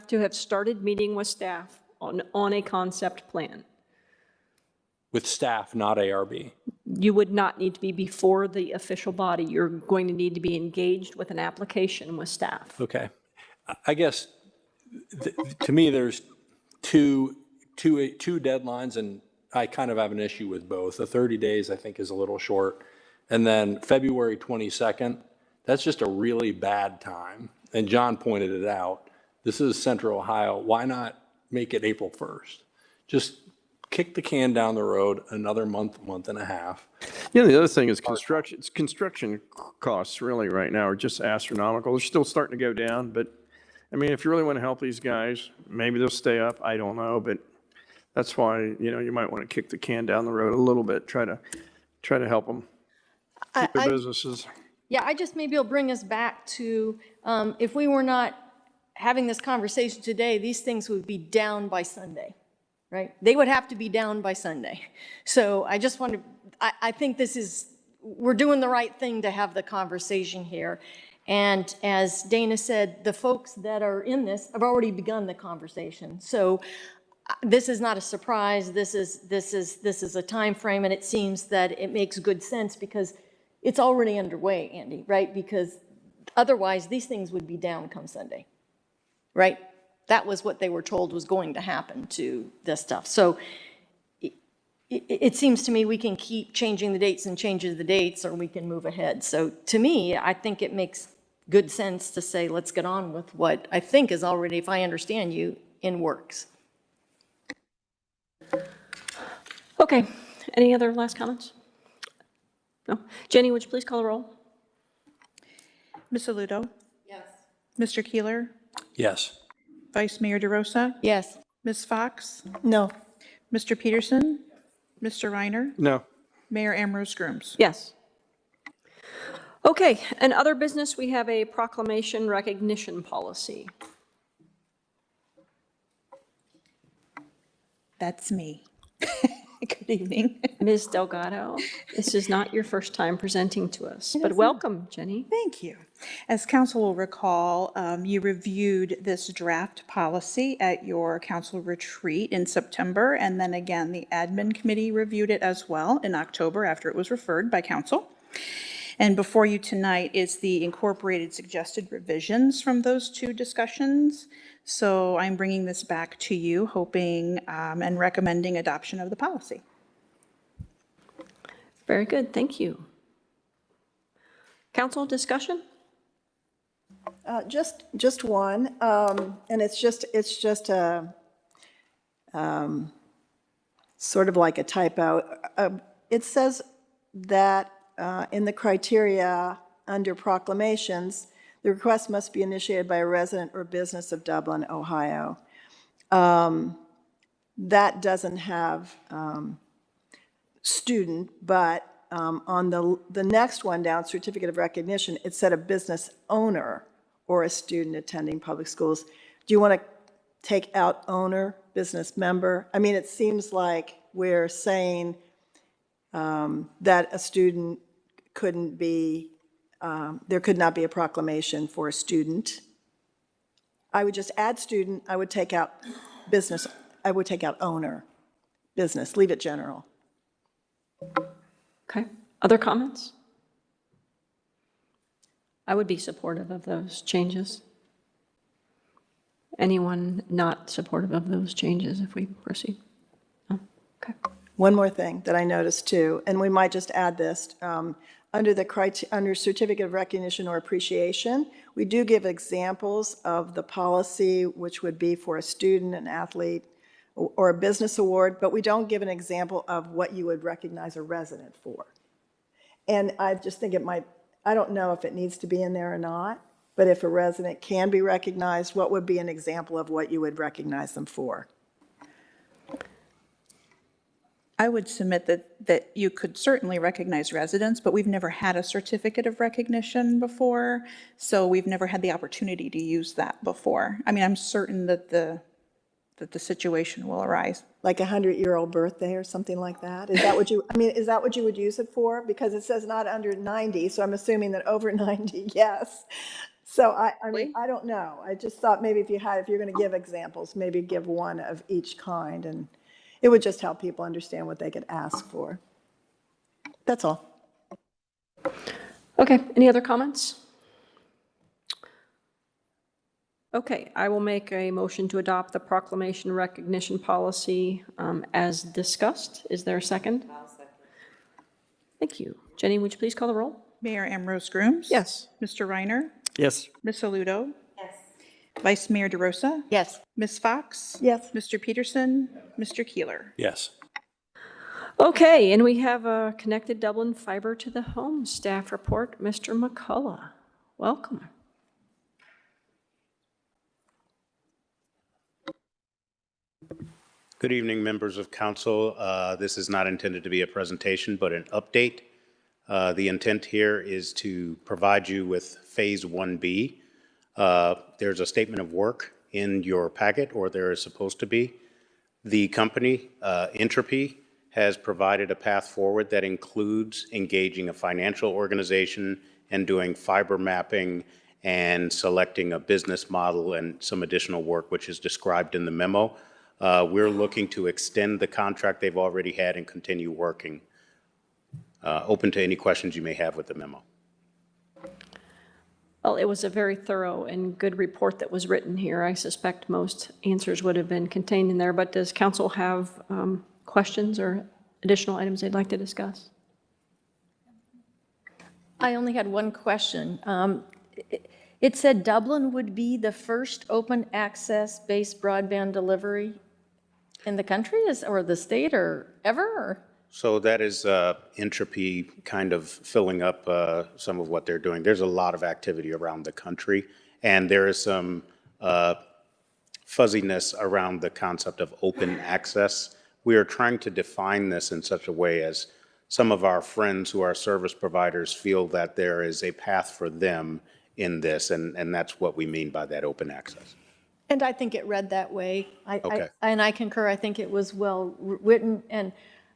to have started meeting with staff on a concept plan. With staff, not ARB. You would not need to be before the official body. You're going to need to be engaged with an application with staff. Okay. I guess, to me, there's two deadlines, and I kind of have an issue with both. The 30 days, I think, is a little short. And then February 22nd, that's just a really bad time. And John pointed it out. This is Central Ohio. Why not make it April 1st? Just kick the can down the road another month and a half. Yeah, the other thing is construction costs really right now are just astronomical. They're still starting to go down, but I mean, if you really want to help these guys, maybe they'll stay up. I don't know, but that's why, you might want to kick the can down the road a little bit, try to help them keep their businesses. Yeah, maybe it'll bring us back to, if we were not having this conversation today, these things would be down by Sunday, right? They would have to be down by Sunday. So I just want to, I think we're doing the right thing to have the conversation here. And as Dana said, the folks that are in this have already begun the conversation. So this is not a surprise. This is a time frame, and it seems that it makes good sense because it's already underway, Andy, right? Because otherwise, these things would be down come Sunday, right? That was what they were told was going to happen to this stuff. So it seems to me we can keep changing the dates and changing the dates, or we can move ahead. So to me, I think it makes good sense to say, let's get on with what I think is already, if I understand you, in works. Okay, any other last comments? No? Jenny, would you please call the roll? Ms. Aludo? Yes. Mr. Keeler? Yes. Vice Mayor DeRosa? Yes. Ms. Fox? No. Mr. Peterson? Mr. Reiner? No. Mayor Ambrose Grooms? Yes. Okay, and other business, we have a proclamation recognition policy. That's me. Good evening. Ms. Delgado, this is not your first time presenting to us, but welcome, Jenny. Thank you. As council will recall, you reviewed this draft policy at your council retreat in September, and then again, the admin committee reviewed it as well in October after it was referred by council. And before you tonight is the incorporated suggested revisions from those two discussions. So I'm bringing this back to you, hoping and recommending adoption of the policy. Very good, thank you. Council discussion? Just one, and it's just a sort of like a typo. It says that in the criteria under proclamations, the request must be initiated by a resident or business of Dublin, Ohio. That doesn't have student, but on the next one down, certificate of recognition, it said a business owner or a student attending public schools. Do you want to take out owner, business member? I mean, it seems like we're saying that a student couldn't be, there could not be a proclamation for a student. I would just add student, I would take out business, I would take out owner, business, leave it general. Okay, other comments? I would be supportive of those changes. Anyone not supportive of those changes if we proceed? No? Okay. One more thing that I noticed too, and we might just add this, under certificate of recognition or appreciation, we do give examples of the policy, which would be for a student, an athlete, or a business award, but we don't give an example of what you would recognize a resident for. And I just think it might, I don't know if it needs to be in there or not, but if a resident can be recognized, what would be an example of what you would recognize them for? I would submit that you could certainly recognize residents, but we've never had a certificate of recognition before, so we've never had the opportunity to use that before. I mean, I'm certain that the situation will arise. Like a 100-year-old birthday or something like that? Is that what you, I mean, is that what you would use it for? Because it says not under 90, so I'm assuming that over 90, yes. So I mean, I don't know. I just thought maybe if you're going to give examples, maybe give one of each kind, and it would just help people understand what they could ask for. That's all. Okay, any other comments? Okay, I will make a motion to adopt the proclamation recognition policy as discussed. Is there a second? I'll second. Thank you. Jenny, would you please call the roll? Mayor Ambrose Grooms? Yes. Mr. Reiner? Yes. Ms. Aludo? Yes. Vice Mayor DeRosa? Yes. Ms. Fox? Yes. Mr. Peterson? Mr. Keeler? Yes. Okay, and we have a Connected Dublin Fiber to the Home staff report. Mr. McCullough, welcome. Good evening, members of council. This is not intended to be a presentation, but an update. The intent here is to provide you with Phase 1B. There's a statement of work in your packet, or there is supposed to be. The company, Entropy, has provided a path forward that includes engaging a financial organization and doing fiber mapping and selecting a business model and some additional work, which is described in the memo. We're looking to extend the contract they've already had and continue working. Open to any questions you may have with the memo. Well, it was a very thorough and good report that was written here. I suspect most answers would have been contained in there, but does council have questions or additional items they'd like to discuss? I only had one question. It said Dublin would be the first open access-based broadband delivery in the country, or the state, or ever, or? So that is Entropy kind of filling up some of what they're doing. There's a lot of activity around the country, and there is some fuzziness around the concept of open access. We are trying to define this in such a way as some of our friends who are service providers feel that there is a path for them in this, and that's what we mean by that open access. And I think it read that way. Okay. And I concur, I think it was well written, and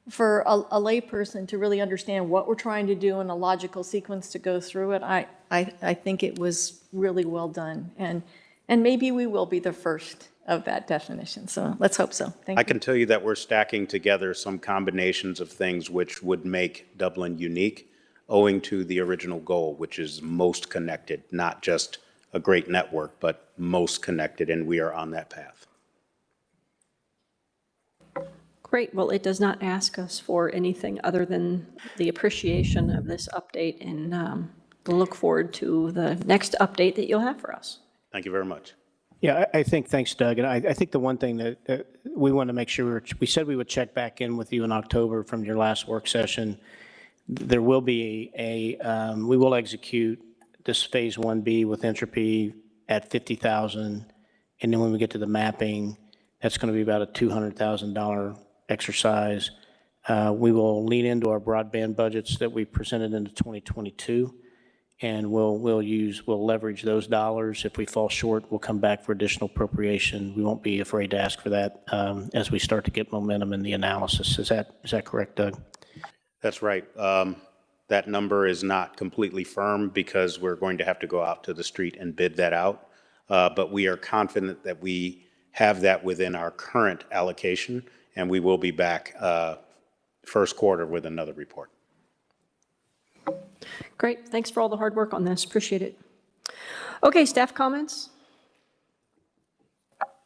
for a layperson to really understand what we're trying to do in a logical sequence to go through it, I think it was really well done. And maybe we will be the first of that definition, so let's hope so. Thank you. I can tell you that we're stacking together some combinations of things which would make Dublin unique, owing to the original goal, which is most connected, not just a great network, but most connected, and we are on that path. Great. Well, it does not ask us for anything other than the appreciation of this update, and we'll look forward to the next update that you'll have for us. Thank you very much. Yeah, I think, thanks, Doug. And I think the one thing that we want to make sure, we said we would check back in with you in October from your last work session. There will be we will execute this Phase 1B with Entropy at 50,000. And then when we get to the mapping, that's going to be about a $200,000 exercise. We will lean into our broadband budgets that we presented into 2022. And we'll leverage those dollars. If we fall short, we'll come back for additional appropriation. We won't be afraid to ask for that as we start to get momentum in the analysis. Is that correct, Doug? That's right. That number is not completely firm because we're going to have to go out to the street and bid that out. But we are confident that we have that within our current allocation, and we will be back first quarter with another report. Great. Thanks for all the hard work on this. Appreciate it. Okay, staff comments?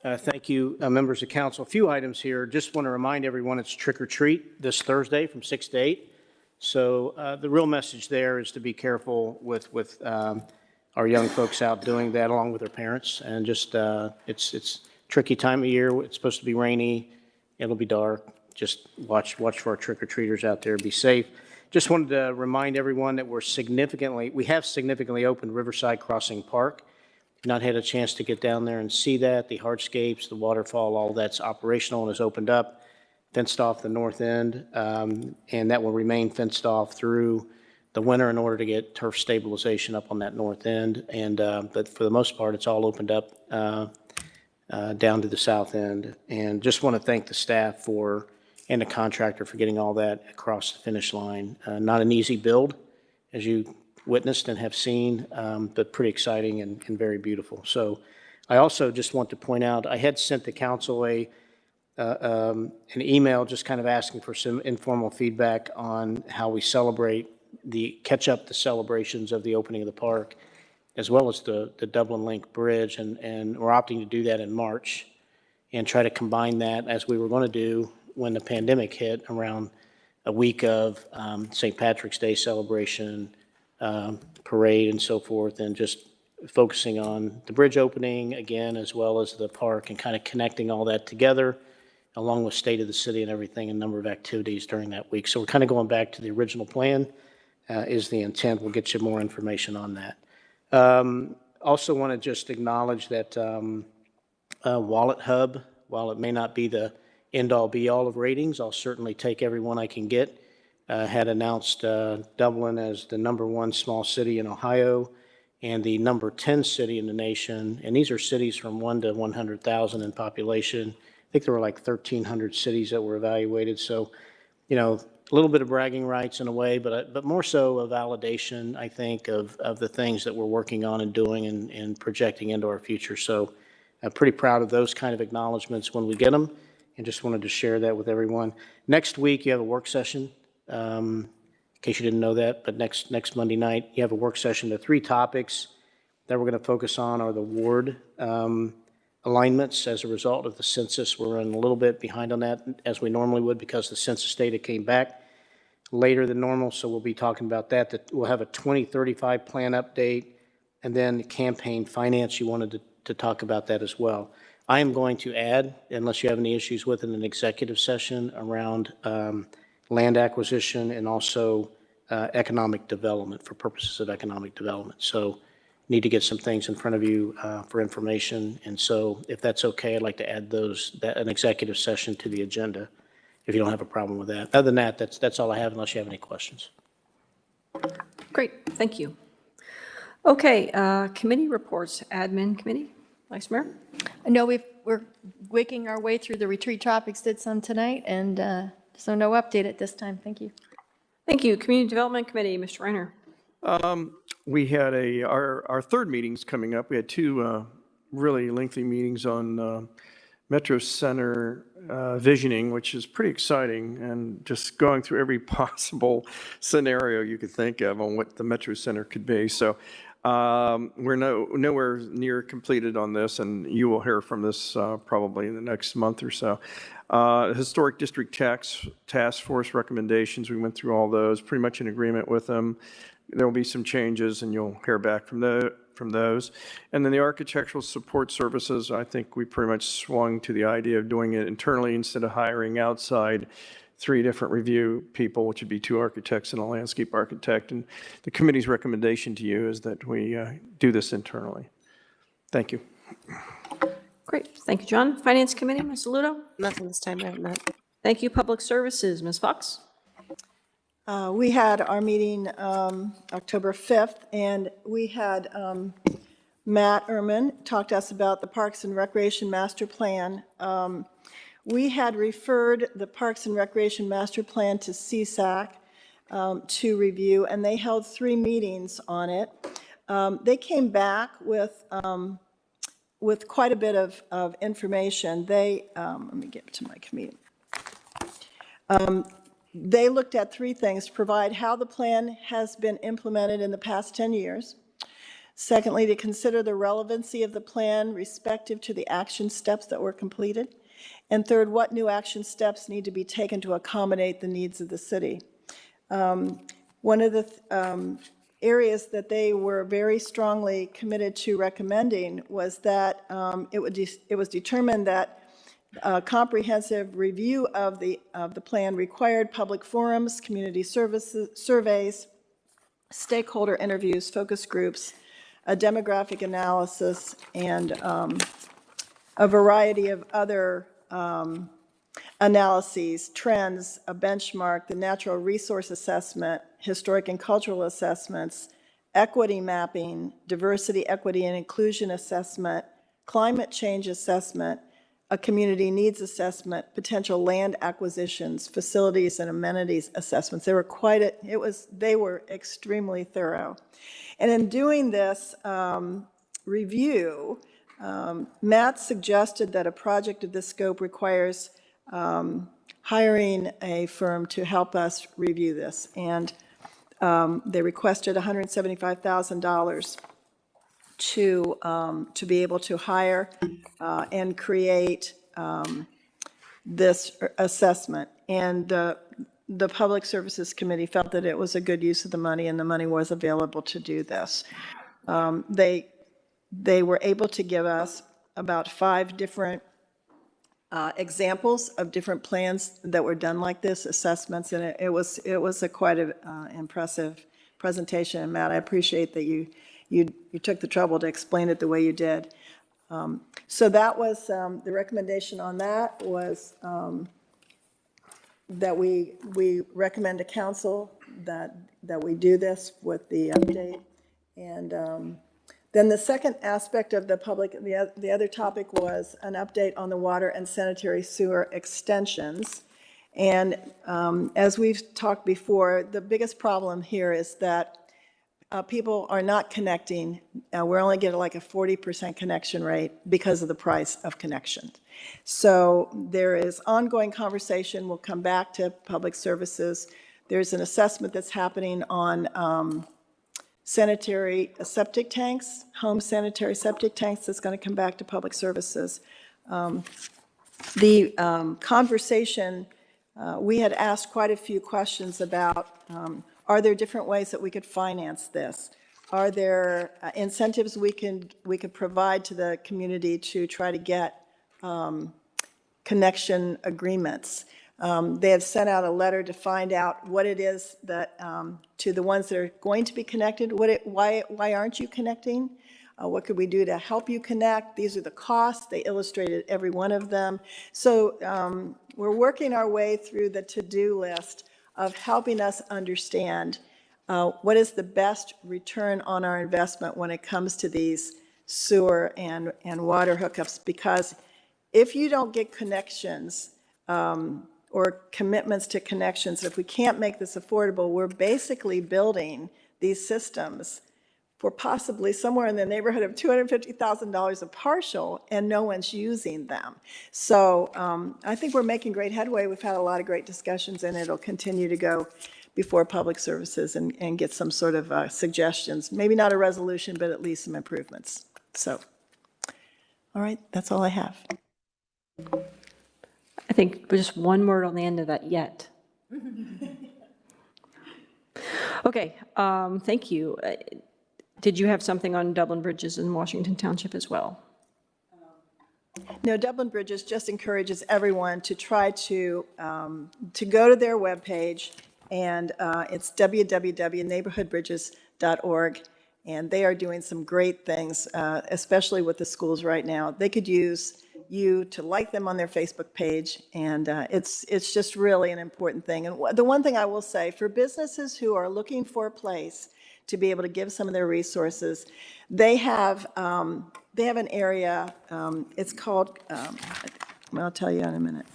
Thank you, members of council. A few items here. Just want to remind everyone it's trick or treat this Thursday from 6 to 8. So the real message there is to be careful with our young folks out doing that along with their parents. And just it's tricky time of year. It's supposed to be rainy. It'll be dark. Just watch for our trick or treaters out there. Be safe. Just wanted to remind everyone that we have significantly opened Riverside Crossing Park. Not had a chance to get down there and see that. The hardscapes, the waterfall, all that's operational and is opened up, fenced off the north end, and that will remain fenced off through the winter in order to get turf stabilization up on that north end. And but for the most part, it's all opened up down to the south end. And just want to thank the staff and the contractor for getting all that across the finish line. Not an easy build, as you witnessed and have seen, but pretty exciting and very beautiful. So I also just want to point out, I had sent the council an email just kind of asking for some informal feedback on how we catch up the celebrations of the opening of the park, as well as the Dublin Link Bridge, and we're opting to do that in March and try to combine that as we were going to do when the pandemic hit, around a week of St. Patrick's Day celebration, parade and so forth, and just focusing on the bridge opening again, as well as the park, and kind of connecting all that together, along with state of the city and everything, a number of activities during that week. So we're kind of going back to the original plan is the intent. We'll get you more information on that. Also want to just acknowledge that Wallet Hub, while it may not be the end-all be-all of ratings, I'll certainly take every one I can get. Had announced Dublin as the #1 small city in Ohio and the #10 city in the nation. And these are cities from 1 to 100,000 in population. I think there were like 1,300 cities that were evaluated. So, a little bit of bragging rights in a way, but more so a validation, I think, of the things that we're working on and doing and projecting into our future. So I'm pretty proud of those kind of acknowledgments when we get them, and just wanted to share that with everyone. Next week, you have a work session. In case you didn't know that, but next Monday night, you have a work session. The 3 topics that we're going to focus on are the ward alignments as a result of the census. We're running a little bit behind on that, as we normally would, because the census data came back later than normal, so we'll be talking about that. We'll have a 2035 plan update, And then campaign finance, you wanted to talk about that as well. I am going to add, unless you have any issues with it, an executive session around land acquisition and also economic development, for purposes of economic development. So need to get some things in front of you for information. And so if that's okay, I'd like to add an executive session to the agenda, if you don't have a problem with that. Other than that, that's all I have, unless you have any questions. Great, thank you. Okay, committee reports, admin committee, Vice Mayor? No, we're waking our way through the retreat topics, did some tonight, and so no update at this time. Thank you. Thank you. Community Development Committee, Mr. Reiner. We had our third meeting's coming up. We had two really lengthy meetings on Metro Center visioning, which is pretty exciting, and just going through every possible scenario you could think of on what the Metro Center could be. So we're nowhere near completed on this, and you will hear from this probably in the next month or so. Historic District Task Force recommendations, we went through all those, pretty much in agreement with them. There will be some changes, and you'll hear back from those. And then the architectural support services, I think we pretty much swung to the idea of doing it internally instead of hiring outside 3 different review people, which would be 2 architects and a landscape architect. And the committee's recommendation to you is that we do this internally. Thank you. Great, thank you, John. Finance Committee, Ms. Ludo? Nothing this time, I have not. Thank you. Public Services, Ms. Fox? We had our meeting October 5th, and we had Matt Ehrman talk to us about the Parks and Recreation Master Plan. We had referred the Parks and Recreation Master Plan to CSAC to review, and they held 3 meetings on it. They came back with quite a bit of information. Let me get to my committee. They looked at 3 things: to provide how the plan has been implemented in the past 10 years. Secondly, to consider the relevancy of the plan respective to the action steps that were completed. And third, what new action steps need to be taken to accommodate the needs of the city. One of the areas that they were very strongly committed to recommending was that it was determined that a comprehensive review of the plan required public forums, community surveys, stakeholder interviews, focus groups, a demographic analysis, and a variety of other analyses, trends, a benchmark, the natural resource assessment, historic and cultural assessments, equity mapping, diversity, equity, and inclusion assessment, climate change assessment, a community needs assessment, potential land acquisitions, facilities and amenities assessments. They were they were extremely thorough. And in doing this review, Matt suggested that a project of this scope requires hiring a firm to help us review this. And they requested $175,000 to be able to hire and create this assessment. And the Public Services Committee felt that it was a good use of the money, and the money was available to do this. They were able to give us about 5 different examples of different plans that were done like this, assessments, and it was quite an impressive presentation. And Matt, I appreciate that you took the trouble to explain it the way you did. So that was the recommendation on that was that we recommend to council that we do this with the update. And then the second aspect of the other topic was an update on the water and sanitary sewer extensions. And as we've talked before, the biggest problem here is that people are not connecting. We're only getting like a 40% connection rate because of the price of connection. So there is ongoing conversation. We'll come back to Public Services. There's an assessment that's happening on sanitary septic tanks, home sanitary septic tanks, that's going to come back to Public Services. The conversation, we had asked quite a few questions about, are there different ways that we could finance this? Are there incentives we can provide to the community to try to get connection agreements? They have sent out a letter to find out what it is that, to the ones that are going to be connected, why aren't you connecting? What could we do to help you connect? These are the costs. They illustrated every one of them. So we're working our way through the to-do list of helping us understand what is the best return on our investment when it comes to these sewer and water hookups. Because if you don't get connections, or commitments to connections, if we can't make this affordable, we're basically building these systems for possibly somewhere in the neighborhood of $250,000 a partial, and no one's using them. So I think we're making great headway. We've had a lot of great discussions, and it'll continue to go before Public Services and get some sort of suggestions. Maybe not a resolution, but at least some improvements. So, all right, that's all I have. I think just one word on the end of that, yet. Okay, thank you. Did you have something on Dublin Bridges in Washington Township as well? No, Dublin Bridges just encourages everyone to try to go to their webpage, and it's www.neighborhoodbridges.org, and they are doing some great things, especially with the schools right now. They could use you to like them on their Facebook page, and it's just really an important thing. And the one thing I will say, for businesses who are looking for a place to be able to give some of their resources, they have an area, it's called, I'll tell you in a minute,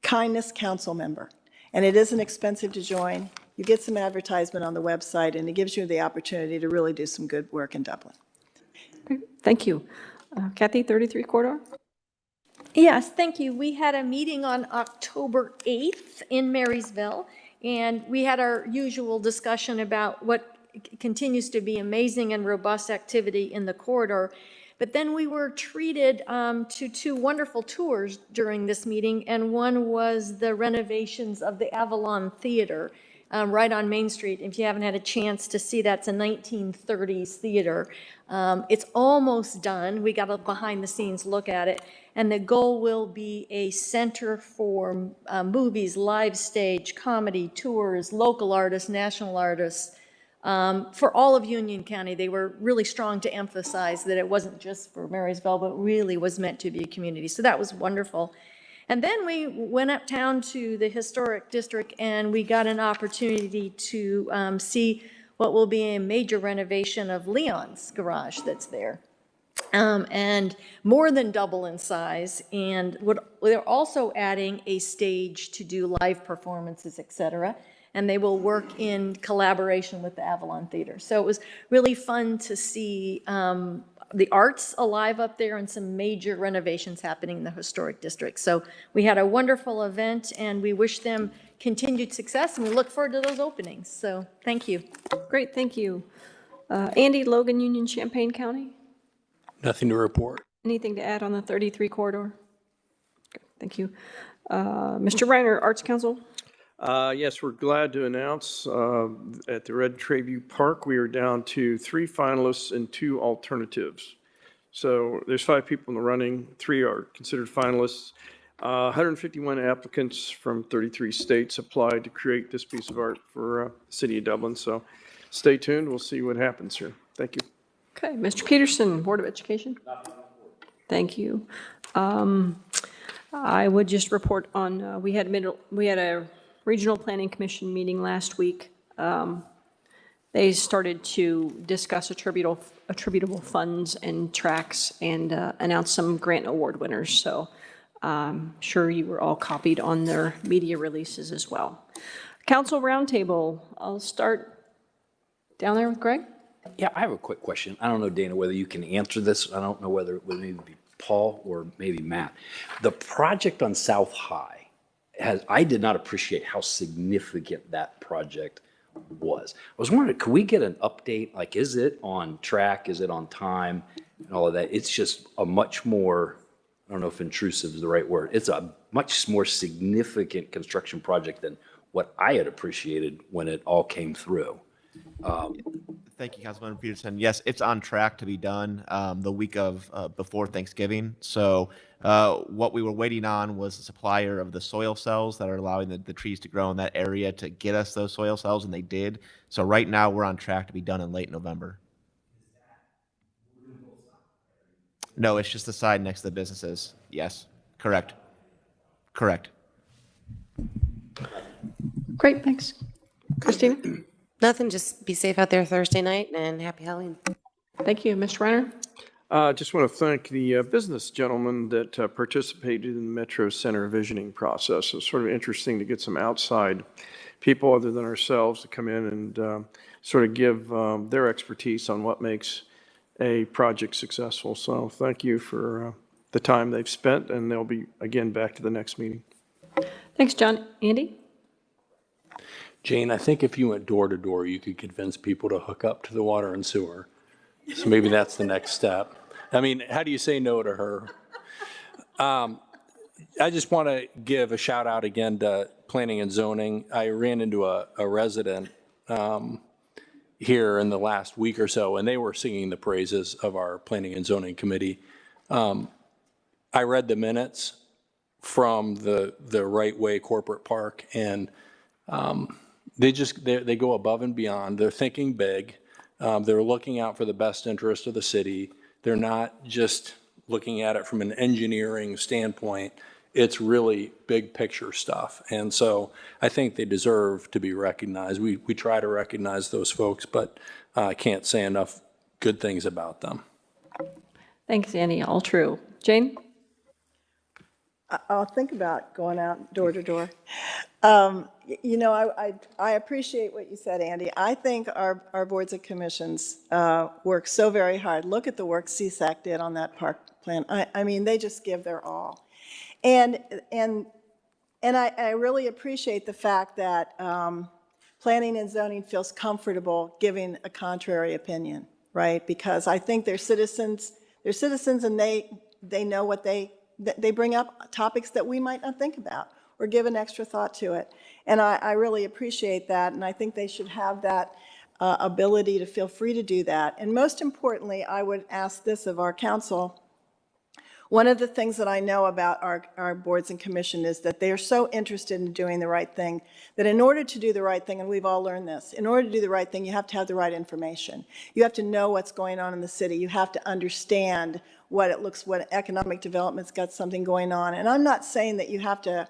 Kindness Council Member. And it isn't expensive to join. You get some advertisement on the website, and it gives you the opportunity to really do some good work in Dublin. Thank you. Kathy, 33 Corridor? Yes, thank you. We had a meeting on October 8th in Marysville, and we had our usual discussion about what continues to be amazing and robust activity in the corridor. But then we were treated to two wonderful tours during this meeting, and one was the renovations of the Avalon Theater right on Main Street. If you haven't had a chance to see that, it's a 1930s theater. It's almost done. We got a behind-the-scenes look at it, and the goal will be a center for movies, live stage, comedy, tours, local artists, national artists, for all of Union County. They were really strong to emphasize that it wasn't just for Marysville, but really was meant to be a community. So that was wonderful. And then we went uptown to the historic district, and we got an opportunity to see what will be a major renovation of Leon's garage that's there. And more than double in size. And they're also adding a stage to do live performances, et cetera. And they will work in collaboration with the Avalon Theater. So it was really fun to see the arts alive up there and some major renovations happening in the historic district. So we had a wonderful event, and we wish them continued success, and we look forward to those openings. So thank you. Great, thank you. Andy, Logan, Union, Champaign County? Nothing to report. Anything to add on the 33 corridor? Okay, thank you. Mr. Reiner, Arts Council? Yes, we're glad to announce at the Red Trayview Park, we are down to 3 finalists and 2 alternatives. So there's 5 people in the running, 3 are considered finalists. 151 applicants from 33 states applied to create this piece of art for the city of Dublin. So stay tuned, we'll see what happens here. Thank you. Okay, Mr. Peterson, Board of Education? Thank you. I would just report on, we had a Regional Planning Commission meeting last week. They started to discuss attributable funds and tracks and announce some grant award winners. So I'm sure you were all copied on their media releases as well. Council Roundtable, I'll start down there with Greg. Yeah, I have a quick question. I don't know, Dana, whether you can answer this. I don't know whether it would maybe be Paul or maybe Matt. The project on South High, I did not appreciate how significant that project was. I was wondering, could we get an update? Like, is it on track? Is it on time? And all of that. It's just a much more, I don't know if intrusive is the right word. It's a much more significant construction project than what I had appreciated when it all came through. Thank you, Councilman Peterson. Yes, it's on track to be done the week of before Thanksgiving. So what we were waiting on was the supplier of the soil cells that are allowing the trees to grow in that area to get us those soil cells, and they did. So right now we're on track to be done in late November. No, it's just the side next to the businesses. Yes, correct. Correct. Great, thanks. Christina? Nothing, just be safe out there Thursday night and happy Halloween. Thank you. Mr. Renner? I just want to thank the business gentlemen that participated in the Metro Center visioning process. It's sort of interesting to get some outside people other than ourselves to come in and sort of give their expertise on what makes a project successful. So thank you for the time they've spent, and they'll be, again, back to the next meeting. Thanks, John. Andy? Jane, I think if you went door to door, you could convince people to hook up to the water and sewer. So maybe that's the next step. I mean, how do you say no to her? I just want to give a shout out again to planning and zoning. I ran into a resident here in the last week or so, and they were singing the praises of our planning and zoning committee. I read the minutes from the Right Way Corporate Park, and they go above and beyond. They're thinking big. They're looking out for the best interest of the city. They're not just looking at it from an engineering standpoint. It's really big picture stuff. And so I think they deserve to be recognized. We try to recognize those folks, but I can't say enough good things about them. Thanks, Andy. All true. Jane? I'll think about going out door to door. You know, I appreciate what you said, Andy. I think our boards and commissions work so very hard. Look at the work CSAC did on that park plan. I mean, they just give their all. And I really appreciate the fact that planning and zoning feels comfortable giving a contrary opinion, right? Because I think they're citizens and they know what they bring up topics that we might not think about or give an extra thought to it. And I really appreciate that, and I think they should have that ability to feel free to do that. And most importantly, I would ask this of our council. One of the things that I know about our boards and commission is that they are so interested in doing the right thing, that in order to do the right thing, and we've all learned this, in order to do the right thing, you have to have the right information. You have to know what's going on in the city. You have to understand what economic development's got something going on. And I'm not saying that you have to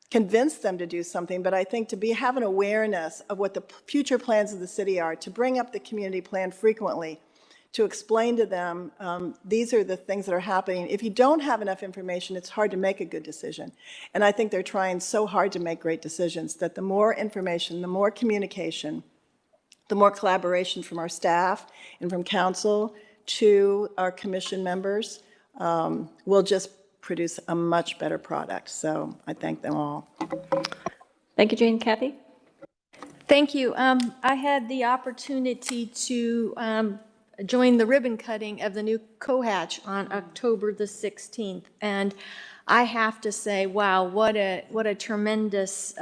convince them to do something, but I think to have an awareness of what the future plans of the city are, to bring up the community plan frequently, to explain to them, these are the things that are happening. If you don't have enough information, it's hard to make a good decision. And I think they're trying so hard to make great decisions that the more information, the more communication, the more collaboration from our staff and from council to our commission members will just produce a much better product. So I thank them all. Thank you, Jane. Kathy? Thank you. I had the opportunity to join the ribbon cutting of the new Cohatch on October the 16th. And I have to say, wow, what a tremendous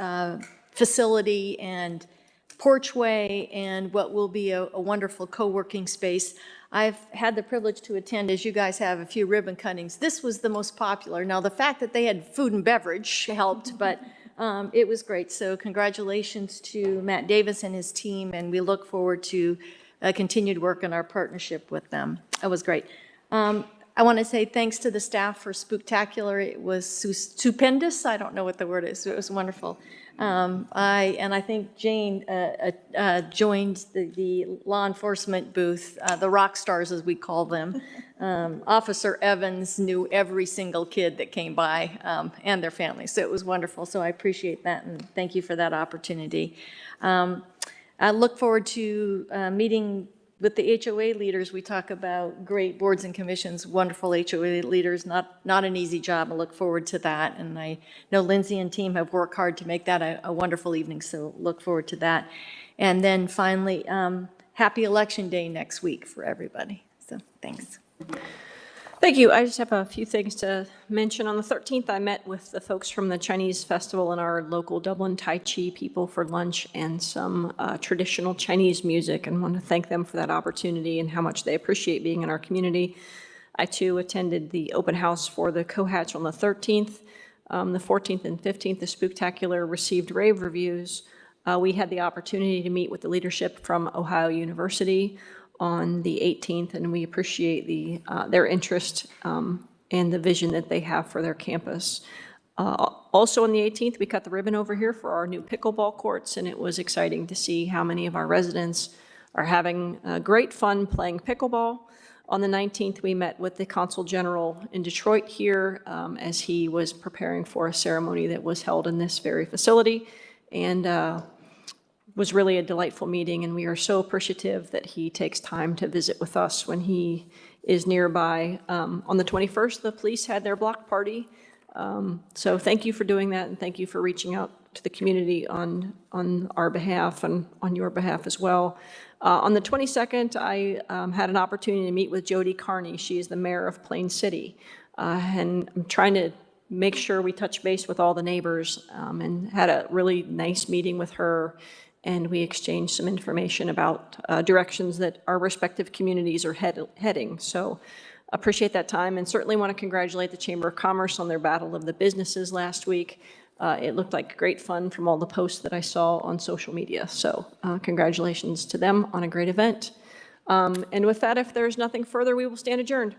facility and porchway, and what will be a wonderful co-working space. I've had the privilege to attend, as you guys have, a few ribbon cuttings. This was the most popular. Now, the fact that they had food and beverage helped, but it was great. So congratulations to Matt Davis and his team, and we look forward to continued work in our partnership with them. It was great. I want to say thanks to the staff for Spooktacular. It was stupendous. I don't know what the word is. It was wonderful. I think Jane joined the law enforcement booth, the rock stars as we call them. Officer Evans knew every single kid that came by and their families. So it was wonderful. So I appreciate that, and thank you for that opportunity. I look forward to meeting with the HOA leaders. We talk about great boards and commissions, wonderful HOA leaders, not an easy job. I look forward to that. And I know Lindsay and team have worked hard to make that a wonderful evening, so look forward to that. And then happy Election Day next week for everybody. So thanks. Thank Thank you. I just have a few things to mention. On the 13th, I met with the folks from the Chinese festival and our local Dublin Tai Chi people for lunch and some traditional Chinese music, and want to thank them for that opportunity and how much they appreciate being in our community. I too attended the open house for the Cohatch on the 13th. The 14th and 15th, the Spooktacular received rave reviews. We had the opportunity to meet with the leadership from Ohio University on the 18th, and we appreciate their interest and the vision that they have for their campus. Also on the 18th, we cut the ribbon over here for our new pickleball courts, and it was exciting to see how many of our residents are having great fun playing pickleball. On the 19th, we met with the Consul General in Detroit here as he was preparing for a ceremony that was held in this very facility, and was really a delightful meeting, and we are so appreciative that he takes time to visit with us when he is nearby. On the 21st, the police had their block party, so thank you for doing that, and thank you for reaching out to the community on our behalf and on your behalf as well. On the 22nd, I had an opportunity to meet with Jody Carney. She is the mayor of Plain City, and I'm trying to make sure we touch base with all the neighbors, and had a really nice meeting with her, and we exchanged some information about directions that our respective communities are heading. So appreciate that time, and certainly want to congratulate the Chamber of Commerce on their Battle of the Businesses last week. It looked like great fun from all the posts that I saw on social media. So congratulations to them on a great event. And with that, if there's nothing further, we will stand adjourned.